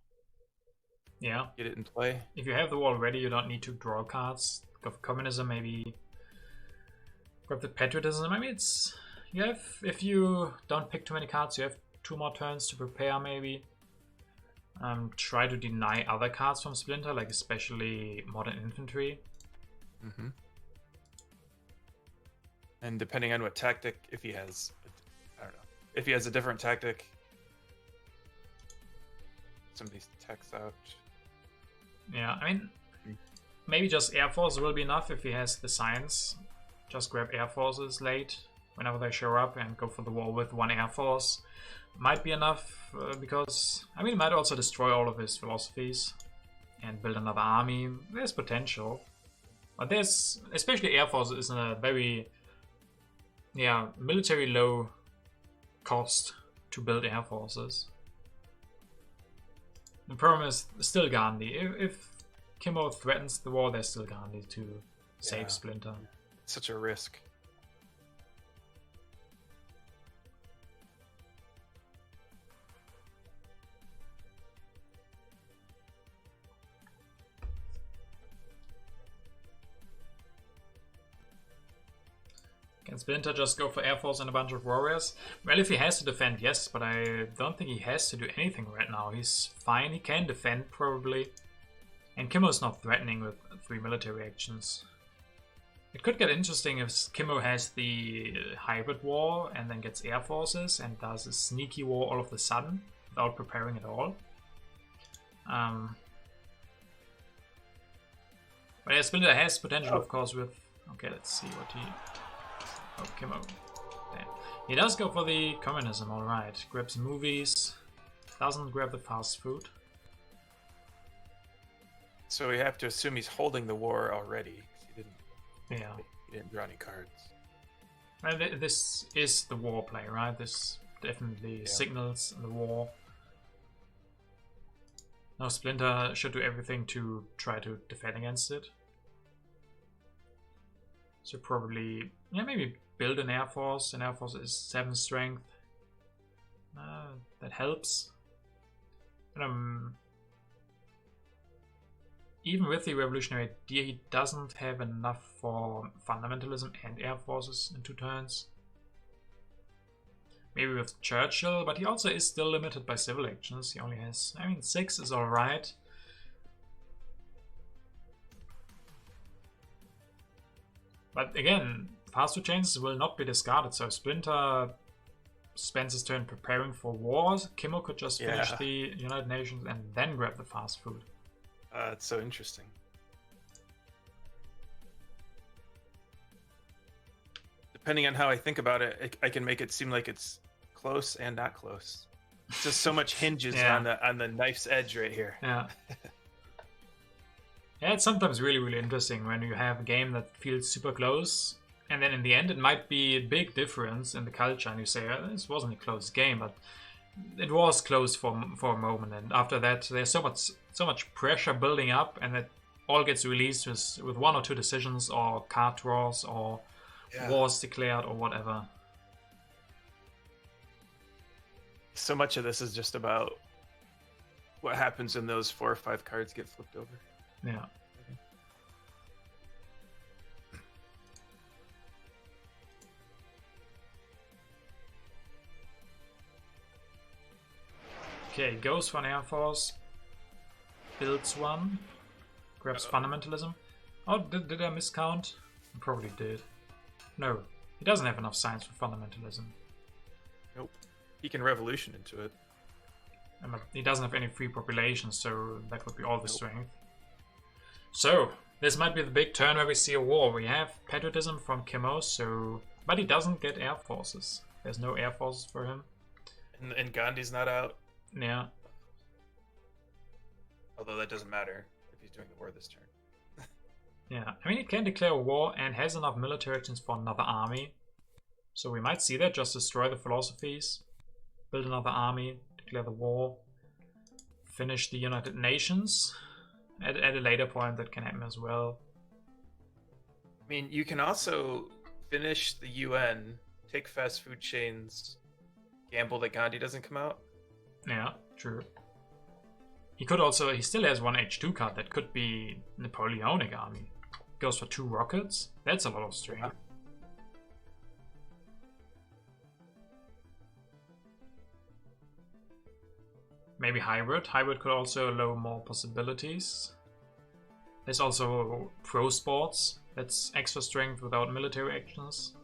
Yeah. Get it in play? If you have the wall ready, you don't need to draw cards. Go for communism, maybe grab the patriotism. I mean, if you don't pick too many cards, you have 2 more turns to prepare maybe. Try to deny other cards from Splinter, like especially modern infantry. Mm-hmm. And depending on what tactic, if he has, I don't know, if he has a different tactic, some of these techs out. Yeah, I mean, maybe just Air Force will be enough if he has the science. Just grab Air Forces late whenever they show up and go for the war with 1 Air Force. Might be enough because, I mean, it might also destroy all of his philosophies and build another army. There's potential. But there's, especially Air Force is in a very, military low cost to build Air Forces. The problem is still Gandhi. If Kimmo threatens the war, there's still Gandhi to save Splinter. Such a risk. Can Splinter just go for Air Force and a bunch of warriors? Well, if he has to defend, yes, but I don't think he has to do anything right now. He's fine, he can defend probably. And Kimmo's not threatening with 3 military actions. It could get interesting if Kimmo has the hybrid war and then gets Air Forces and does a sneaky war all of a sudden without preparing at all. But yeah, Splinter has potential, of course, with... Okay, let's see what he... Oh, Kimmo. Damn. He does go for the communism, alright. Grabs movies. Doesn't grab the fast food. So we have to assume he's holding the war already. He didn't draw any cards. Well, this is the war play, right? This definitely signals the war. Now Splinter should do everything to try to defend against it. So probably, maybe build an Air Force. An Air Force is 7 strength. That helps. But, even with the revolutionary idea, he doesn't have enough for fundamentalism and Air Forces in 2 turns. Maybe with Churchill, but he also is still limited by civil actions. He only has, 6 is alright. But again, fast food chains will not be discarded, so Splinter spends his turn preparing for wars. Kimmo could just finish the United Nations and then grab the fast food. It's so interesting. Depending on how I think about it, I can make it seem like it's close and not close. It's just so much hinges on the knife's edge right here. Yeah. Yeah, it's sometimes really, really interesting when you have a game that feels super close, and then in the end it might be a big difference in the culture, and you say, this wasn't a close game, but it was close for a moment, and after that there's so much pressure building up, and it all gets released with 1 or 2 decisions, or card draws, or wars declared, or whatever. so much of this is just about what happens when those 4 or 5 cards get flipped over. Yeah. Okay, goes for an Air Force, builds one, grabs Fundamentalism. Oh, did I miscount? I probably did. No, he doesn't have enough science for Fundamentalism. Nope. He can Revolution into it. And he doesn't have any free population, so that would be all the strength. So, this might be the big turn where we see a war. We have Patriotism from Kimmo, so... But he doesn't get Air Forces. There's no Air Forces for him. And Gandhi's not out. Yeah. Although that doesn't matter if he's doing the war this turn. Yeah, I mean, he can declare war and has enough military actions for another army. So we might see that, just destroy the philosophies, build another army, declare the war, finish the United Nations. At a later point, that can happen as well. I mean, you can also finish the UN, take fast food chains, gamble that Gandhi doesn't come out. Yeah, true. He could also, he still has one H2 card that could be Napoleonic army. Goes for 2 rockets. That's a lot of strength. Yeah. Maybe hybrid. Hybrid could also allow more possibilities. There's also pro sports. That's extra strength without military actions.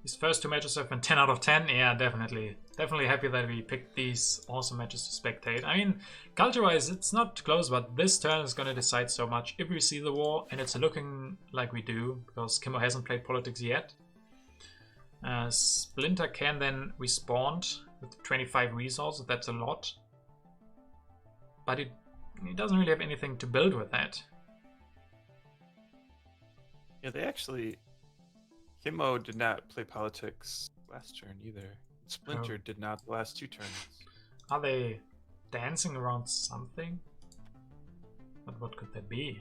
These first 2 matches have been 10 out of 10. Yeah, definitely. Definitely happy that we picked these awesome matches to spectate. I mean, culture-wise, it's not close, but this turn is going to decide so much. If we see the war, and it's looking like we do, because Kimmo hasn't played politics yet. Splinter can then respawn with 25 resources. That's a lot. But he doesn't really have anything to build with that. Yeah, they actually... Kimmo did not play politics last turn either. Splinter did not the last 2 turns. Are they dancing around something? But what could that be?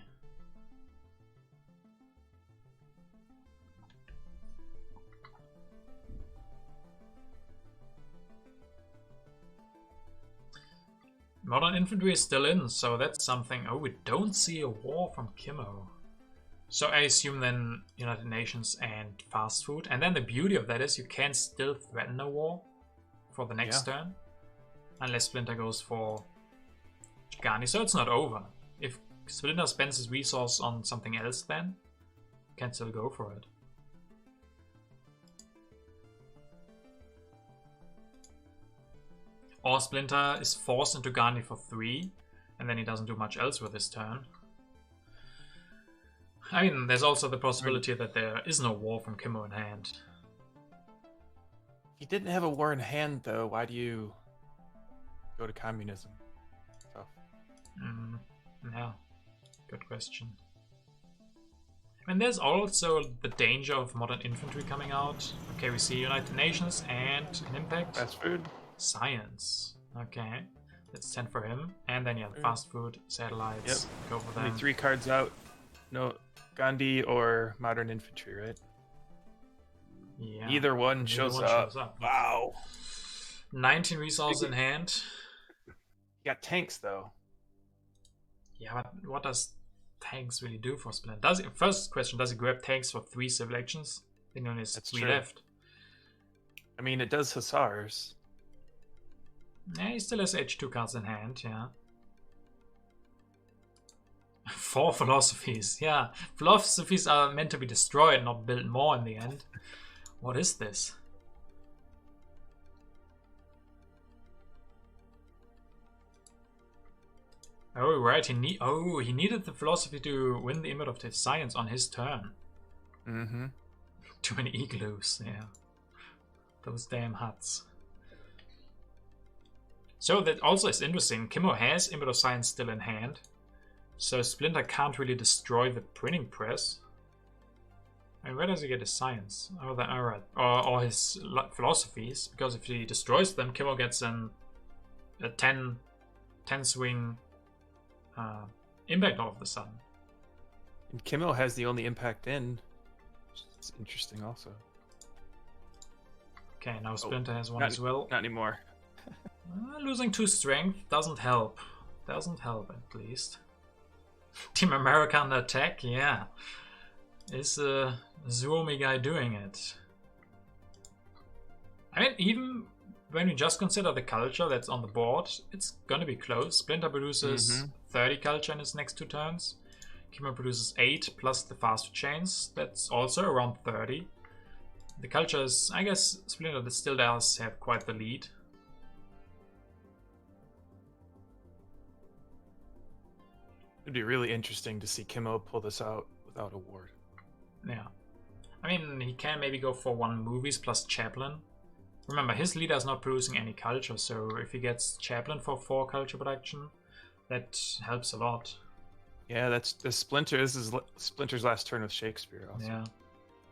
Modern infantry is still in, so that's something. Oh, we don't see a war from Kimmo. So I assume then United Nations and fast food. And then the beauty of that is you can still threaten a war for the next turn. Unless Splinter goes for Gandhi. So it's not over. If Splinter spends his resource on something else then, you can still go for it. Or Splinter is forced into Gandhi for 3. And then he doesn't do much else with his turn. I mean, there's also the possibility that there is no war from Kimmo in hand. He didn't have a war in hand, though. Why do you go to communism? Tough. Yeah, good question. And there's also the danger of modern infantry coming out. Okay, we see United Nations and an impact. Fast food. Science. Okay, that's 10 for him. And then, yeah, the fast food, satellites. Yep. Go for them. Only 3 cards out. No, Gandhi or modern infantry, right? Yeah. Either one shows up. Wow. 19 resources in hand. You got tanks, though. Yeah, but what does tanks really do for Splinter? First question, does he grab tanks for 3 civil actions? I think only has 3 left. I mean, it does hussars. Yeah, he still has H2 cards in hand, yeah. 4 philosophies, yeah. Philosophies are meant to be destroyed, not built more in the end. What is this? Oh, right, he needed the philosophy to win the Image of the Science on his turn. Mm-hmm. Too many igloos, yeah. Those damn huts. So that also is interesting. Kimmo has Image of Science still in hand. So Splinter can't really destroy the printing press. And where does he get his science? Oh, alright. Or his philosophies. Because if he destroys them, Kimmo gets a 10 swing impact all of the sudden. And Kimmo has the only impact in. It's interesting also. Okay, now Splinter has one as well. Not anymore. Losing 2 strength doesn't help. Doesn't help, at least. Team America under attack, yeah. Is a Suomi guy doing it? I mean, even when you just consider the culture that's on the board, it's gonna be close. Splinter produces 30 culture in his next 2 turns. Kimmo produces 8 plus the faster chains. That's also around 30. The culture is, I guess, Splinter still does have quite the lead. It'd be really interesting to see Kimmo pull this out without a ward. Yeah. I mean, he can maybe go for 1 movies plus Chaplain. Remember, his leader is not producing any culture, so if he gets Chaplain for 4 culture production, that helps a lot. Yeah, that's the Splinter. This is Splinter's last turn with Shakespeare also. Yeah.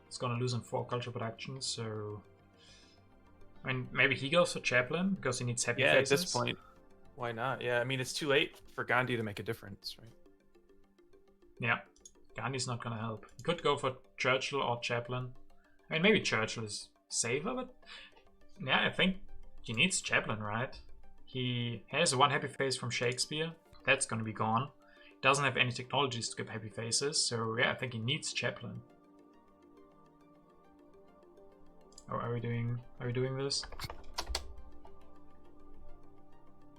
It's gonna lose him 4 culture production, so... I mean, maybe he goes for Chaplain, because he needs happy faces. Yeah, at this point, why not? Yeah, I mean, it's too late for Gandhi to make a difference, right? Yeah. Gandhi's not gonna help. He could go for Churchill or Chaplain. I mean, maybe Churchill is safer, but... Yeah, I think he needs Chaplain, right? He has 1 happy face from Shakespeare. That's gonna be gone. He doesn't have any technologies to give happy faces, so yeah, I think he needs Chaplain. Oh, are we doing this?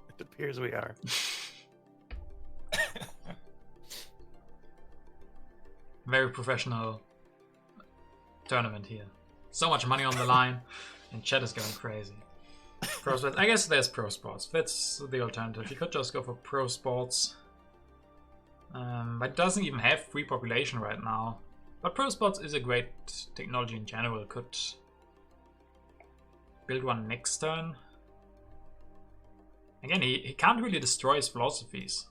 It appears we are. Very professional tournament here. So much money on the line, and chat is going crazy. Pro sports. I guess there's pro sports. That's the alternative. You could just go for pro sports. But it doesn't even have free population right now. But pro sports is a great technology in general. Could build one next turn. Again, he can't really destroy his philosophies.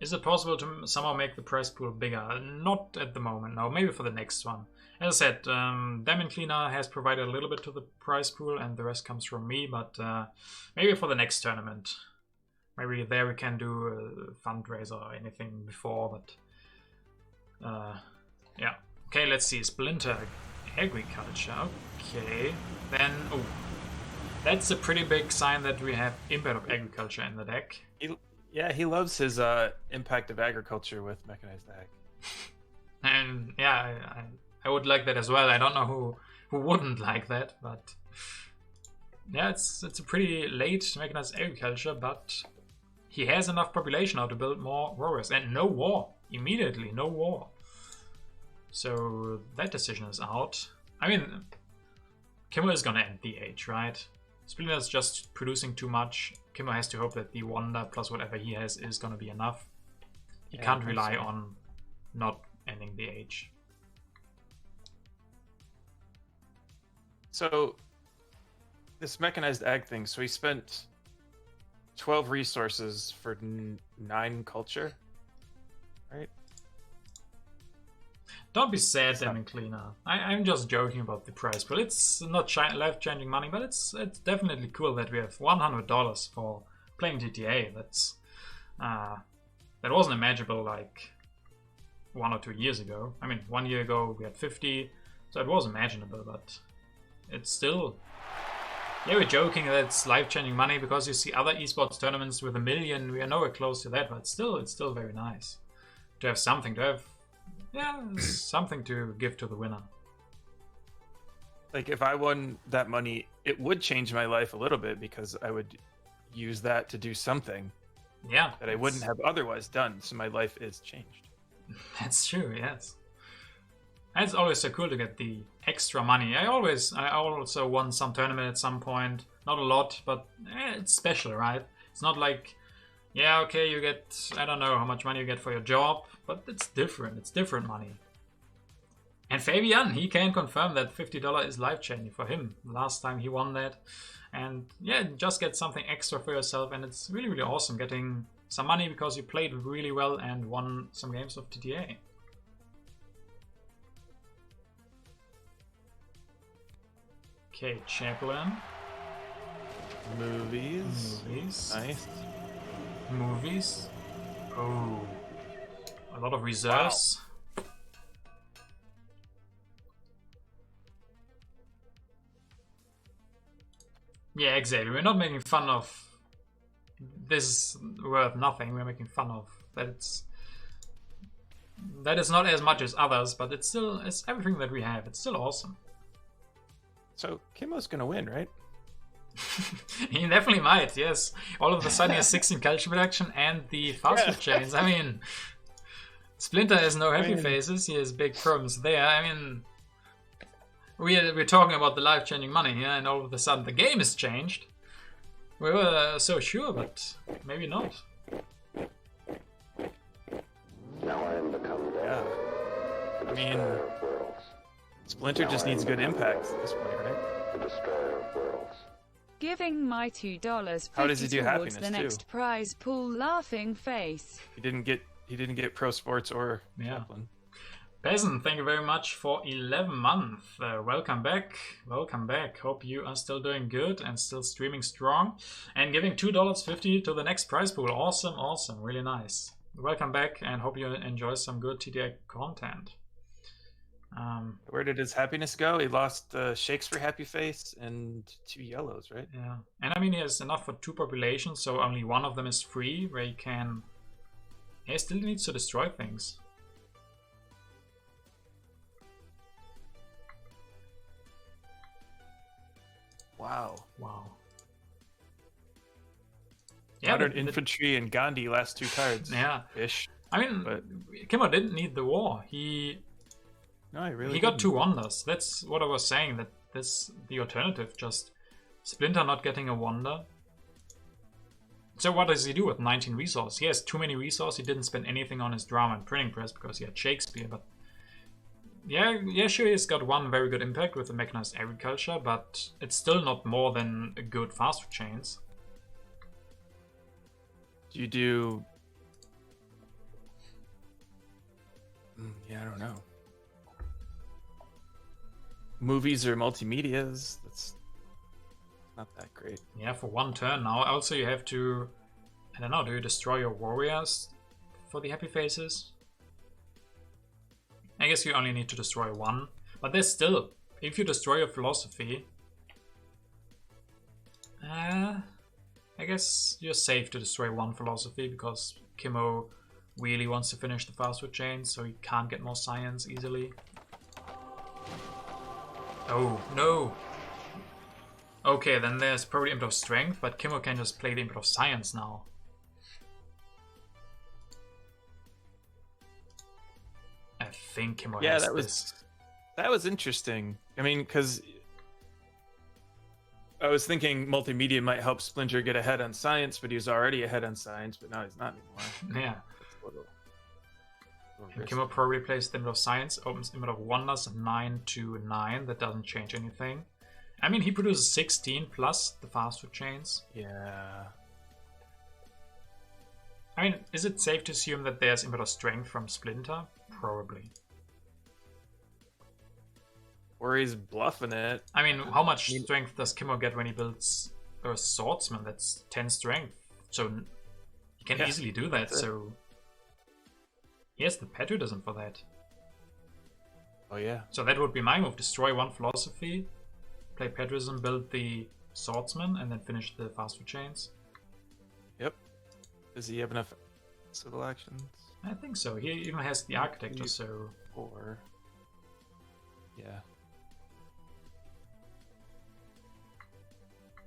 Is it possible to somehow make the prize pool bigger? Not at the moment, no. Maybe for the next one. As I said, Diamond Cleaner has provided a little bit to the prize pool and the rest comes from me, but maybe for the next tournament. Maybe there we can do a fundraiser or anything before, but... yeah. Okay, let's see. Splinter Agriculture. Okay. Then... Oh. That's a pretty big sign that we have Impact of Agriculture in the deck. Yeah, he loves his impact of agriculture with mechanized ag. And yeah, I would like that as well. I don't know who wouldn't like that, but yeah, it's a pretty late mechanized agriculture, but he has enough population now to build more warriors. And no war. Immediately, no war. So that decision is out. I mean, Kimmo is gonna end the age, right? Splinter is just producing too much. Kimmo has to hope that the Wonder plus whatever he has is gonna be enough. He can't rely on not ending the age. So, this mechanized ag thing, so he spent 12 resources for 9 culture, right? Don't be sad, Diamond Cleaner. I'm just joking about the price pool. It's not life-changing money, but it's definitely cool that we have $100 for playing GTA. That's that wasn't imaginable like 1 or 2 years ago. I mean, 1 year ago we had 50, so it was imaginable, but it's still... Yeah, we're joking that it's life-changing money because you see other esports tournaments with $1 million. We are nowhere close to that, but it's still very nice to have something, to have... Yeah, something to give to the winner. Like, if I won that money, it would change my life a little bit because I would use that to do something that I wouldn't have otherwise done. So my life is changed. That's true, yes. And it's always so cool to get the extra money. I also won some tournament at some point. Not a lot, but it's special, right? It's not like... Yeah, okay, you get, I don't know how much money you get for your job, but it's different. It's different money. And Fabian, he can confirm that $50 is life-changing for him. Last time he won that. And yeah, just get something extra for yourself. And it's really, really awesome getting some money because you played really well and won some games of GTA. Okay, Chaplain. Movies. Movies. Nice. Movies. Oh. A lot of reserves. Wow. Yeah, exactly. We're not making fun of this is worth nothing. We're making fun of that is not as much as others, but it's everything that we have. It's still awesome. So Kimmo's gonna win, right? He definitely might, yes. All of a sudden he has 16 culture production and the fast food chains. I mean, Splinter has no happy faces. He has big problems there. I mean, we're talking about the life-changing money here, and all of a sudden the game has changed. We were so sure, but maybe not. Now I am become yeah. I mean, Splinter just needs good impact at this point, right? The destroyer of worlds. Giving my $2.50 How does he do towards happiness, the next too? prize pool, laughing face. He didn't get pro sports or Chaplin. Peasant, thank you very much for 11 months. Welcome back. Welcome back. Hope you are still doing good and still streaming strong. And giving $2.50 to the next prize pool. Awesome, awesome. Really nice. Welcome back and hope you enjoy some good TDI content. Where did his happiness go? He lost Shakespeare happy face and 2 yellows, right? Yeah. And I mean, he has enough for 2 populations, so only one of them is free, where he can... He still needs to destroy things. Wow. Wow. Yeah, Modern infantry and Gandhi last 2 cards. Yeah. Ish. I mean, Kimmo didn't need the war. He got 2 wonders. That's what I was saying, that the alternative, just Splinter not getting a wonder. So what does he do with 19 resource? He has too many resource. He didn't spend anything on his drama and printing press because he had Shakespeare, but yeah, sure, he's got 1 very good impact with the mechanized agriculture, but it's still not more than a good fast food chains. Do you do... yeah, I don't know. Movies or multimedias, that's not that great. Yeah, for 1 turn now. Also, you have to... I don't know, do you destroy your warriors for the happy faces? I guess you only need to destroy 1. But there's still... If you destroy your philosophy... I guess you're safe to destroy 1 philosophy, because Kimmo really wants to finish the fast food chain, so he can't get more science easily. Oh, no! Okay, then there's probably Imp of Strength, but Kimmo can just play the Imp of Science now. I think Kimmo has this. That was interesting. I mean, because I was thinking multimedia might help Splinter get ahead on science, but he was already ahead on science, but now he's not anymore. Yeah. And Kimmo probably plays the Imp of Science, opens Imp of Wonders 9 to 9. That doesn't change anything. I mean, he produces 16 plus the fast food chains. Yeah. I mean, is it safe to assume that there's Imp of Strength from Splinter? Probably. Or he's bluffing it. I mean, how much strength does Kimmo get when he builds a swordsman? That's 10 strength. So he can easily do that, so... He has the patriotism for that. Oh yeah. So that would be my move. Destroy 1 philosophy, play patriotism, build the swordsman, and then finish the fast food chains. Yep. Does he have enough civil actions? I think so. He even has the architecture, so... Or... Yeah.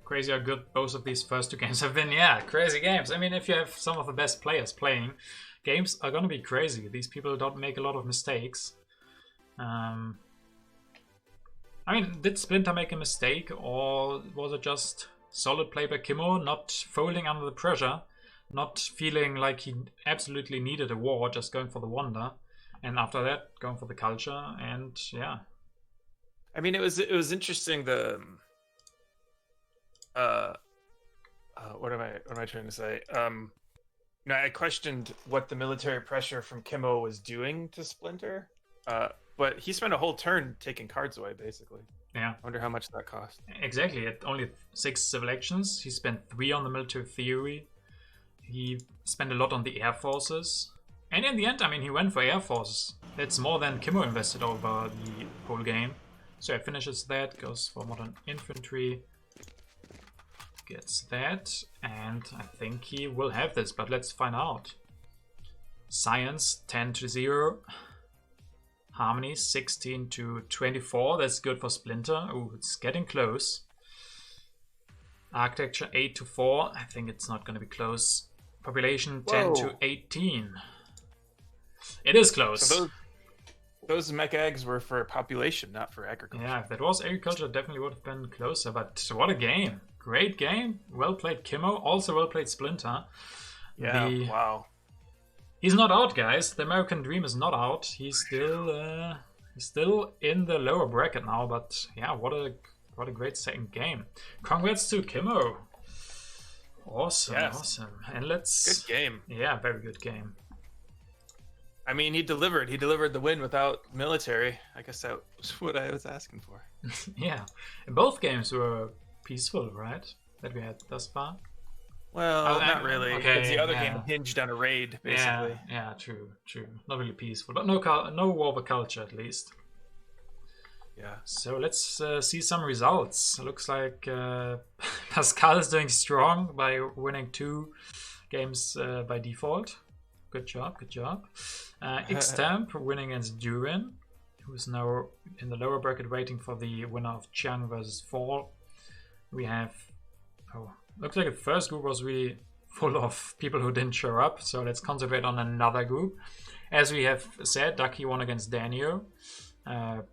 Crazy how good both of these first 2 games have been. Yeah, crazy games. I mean, if you have some of the best players playing, games are gonna be crazy. These people don't make a lot of mistakes. I mean, did Splinter make a mistake, or was it just solid play by Kimmo, not folding under the pressure, not feeling like he absolutely needed a war, just going for the wonder, and after that going for the culture, and yeah. I mean, it was interesting. The what am I trying to say? You know, I questioned what the military pressure from Kimmo was doing to Splinter, but he spent a whole turn taking cards away, basically. Yeah. I wonder how much that cost. Exactly. At only 6 civil actions, he spent 3 on the military theory. He spent a lot on the air forces. And in the end, I mean, he went for Air Force. That's more than Kimmo invested over the whole game. So he finishes that, goes for Modern Infantry, gets that, and I think he will have this, but let's find out. Science 10-0, Harmony 16-24, that's good for Splinter. Ooh, it's getting close. Architecture 8-4, I think it's not going to be close. Population 10-18. It is close. So those mech eggs were for population, not for agriculture. Yeah, if that was agriculture, it definitely would have been closer. But what a game. Great game. Well played, Kimmo. Also well played, Splinter. Yeah, wow. He's not out, guys. The American Dream is not out. He's still in the lower bracket now. But yeah, what a great second game. Congrats to Kimmo. Awesome, yes. Awesome. And let's... Good game. Yeah, very good game. I mean, he delivered. He delivered the win without military. I guess that was what I was asking for. Yeah. And both games were peaceful, right? That we had thus far. Well, not really. Okay, because the other game hinged on a raid, basically. Yeah, true. Not really peaceful, but no war of a culture at least. Yeah. So let's see some results. Looks like Pascal is doing strong by winning 2 games by default. Good job. Xtamp winning against Durin, who's now in the lower bracket waiting for the winner of Chiang versus Fall. We have... Oh, looks like the first group was really full of people who didn't show up, so let's concentrate on another group. As we have said, Ducky won against Daniel.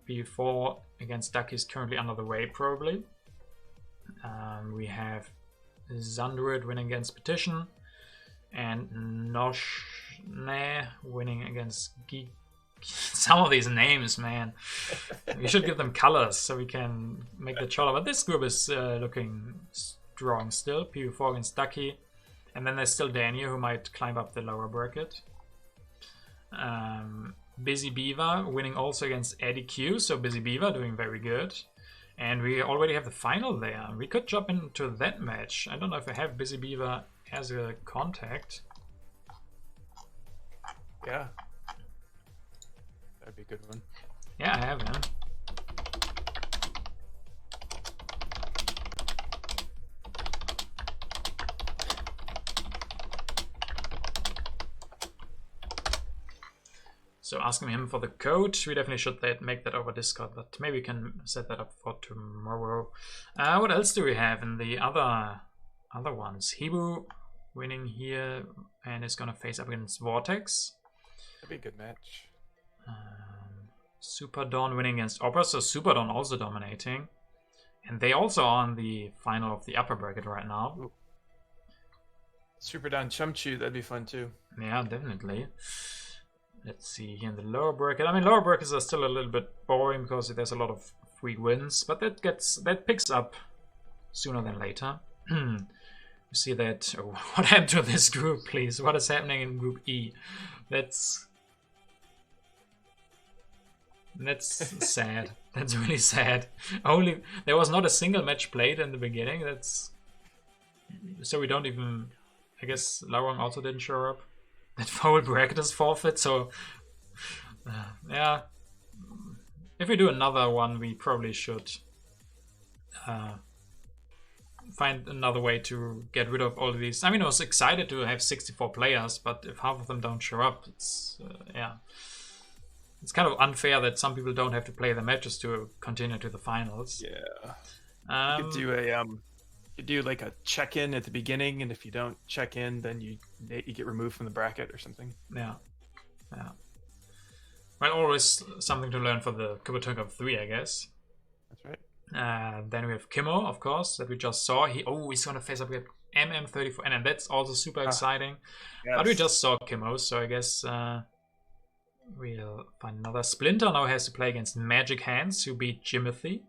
Before against Ducky is currently under the way, probably. We have Zandrid winning against Petition, and Noshne winning against Geek. Some of these names, man. We should give them colors so we can make the chola. But this group is looking strong still. PV4 against Ducky. And then there's still Daniel, who might climb up the lower bracket. Busy Beaver winning also against Eddie Q. So Busy Beaver doing very good. And we already have the final there. We could jump into that match. I don't know if I have Busy Beaver as a contact. Yeah. That'd be a good one. Yeah, I have him. So asking him for the code, we definitely should make that over Discord, but maybe we can set that up for tomorrow. What else do we have in the other ones? Hibu winning here and is gonna face up against Vortex. That'd be a good match. Super Dawn winning against Opera, so Super Dawn also dominating. And they also are on the final of the upper bracket right now. Ooh. Super Dawn Chumchu, that'd be fun too. Yeah, definitely. Let's see here in the lower bracket. I mean, lower brackets are still a little bit boring because there's a lot of free wins, but that picks up sooner than later. You see that? Oh, what happened to this group, please? What is happening in Group E? That's sad. That's really sad. Only there was not a single match played in the beginning. So we don't even. I guess Larong also didn't show up. That whole bracket is forfeit. So yeah, if we do another one, we probably should find another way to get rid of all of these. I mean, I was excited to have 64 players, but if half of them don't show up, it's yeah. It's kind of unfair that some people don't have to play the matches to continue to the finals. Yeah. You could do like a check-in at the beginning, and if you don't check in, then you get removed from the bracket or something. Yeah. Well, always something to learn for the Coubertin Cup 3, I guess. That's right. Then we have Kimmo, of course, that we just saw. He's gonna face up with MM34, and that's also super exciting. Yes. But we just saw Kimmo, so I guess we'll find another. Splinter now has to play against Magic Hands, who beat Jimothy,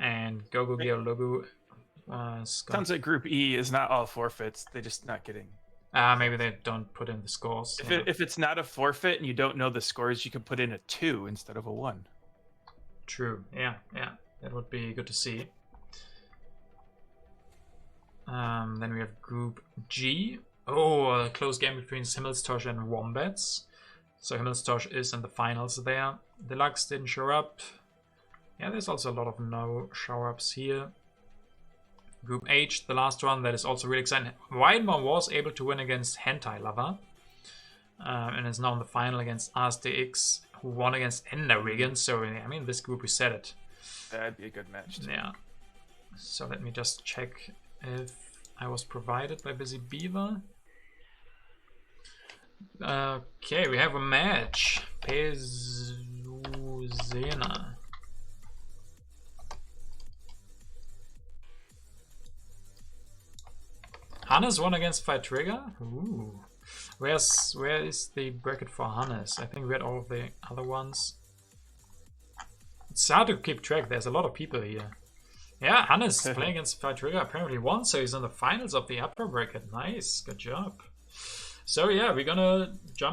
and Gogo Geologu. Sounds like Group E is not all forfeits. They're just not getting. Maybe they don't put in the scores. If it's not a forfeit and you don't know the scores, you can put in a 2 instead of a 1. True. Yeah. That would be good to see. Then we have Group G, Oh, a close game between Himmelstosh and Wombats. So Himmelstosh is in the finals there. Deluxe didn't show up. Yeah, there's also a lot of no show-ups here. Group H, the last one, that is also really exciting. Widemore was able to win against Hentai Lover. And is now in the final against ASDX, who won against Enderwigan. So, I mean, this group, we said it. That'd be a good match too. Yeah. So let me just check if I was provided by Busy Beaver. Okay, we have a match. Pezuzena. Hannes won against Fight Trigger? Ooh. Where is the bracket for Hannes? I think we had all of the other ones. It's hard to keep track, there's a lot of people here. Yeah, Hannes playing against Fight Trigger apparently won, so he's in the finals of the upper bracket. Nice, good job. So yeah, we're gonna jump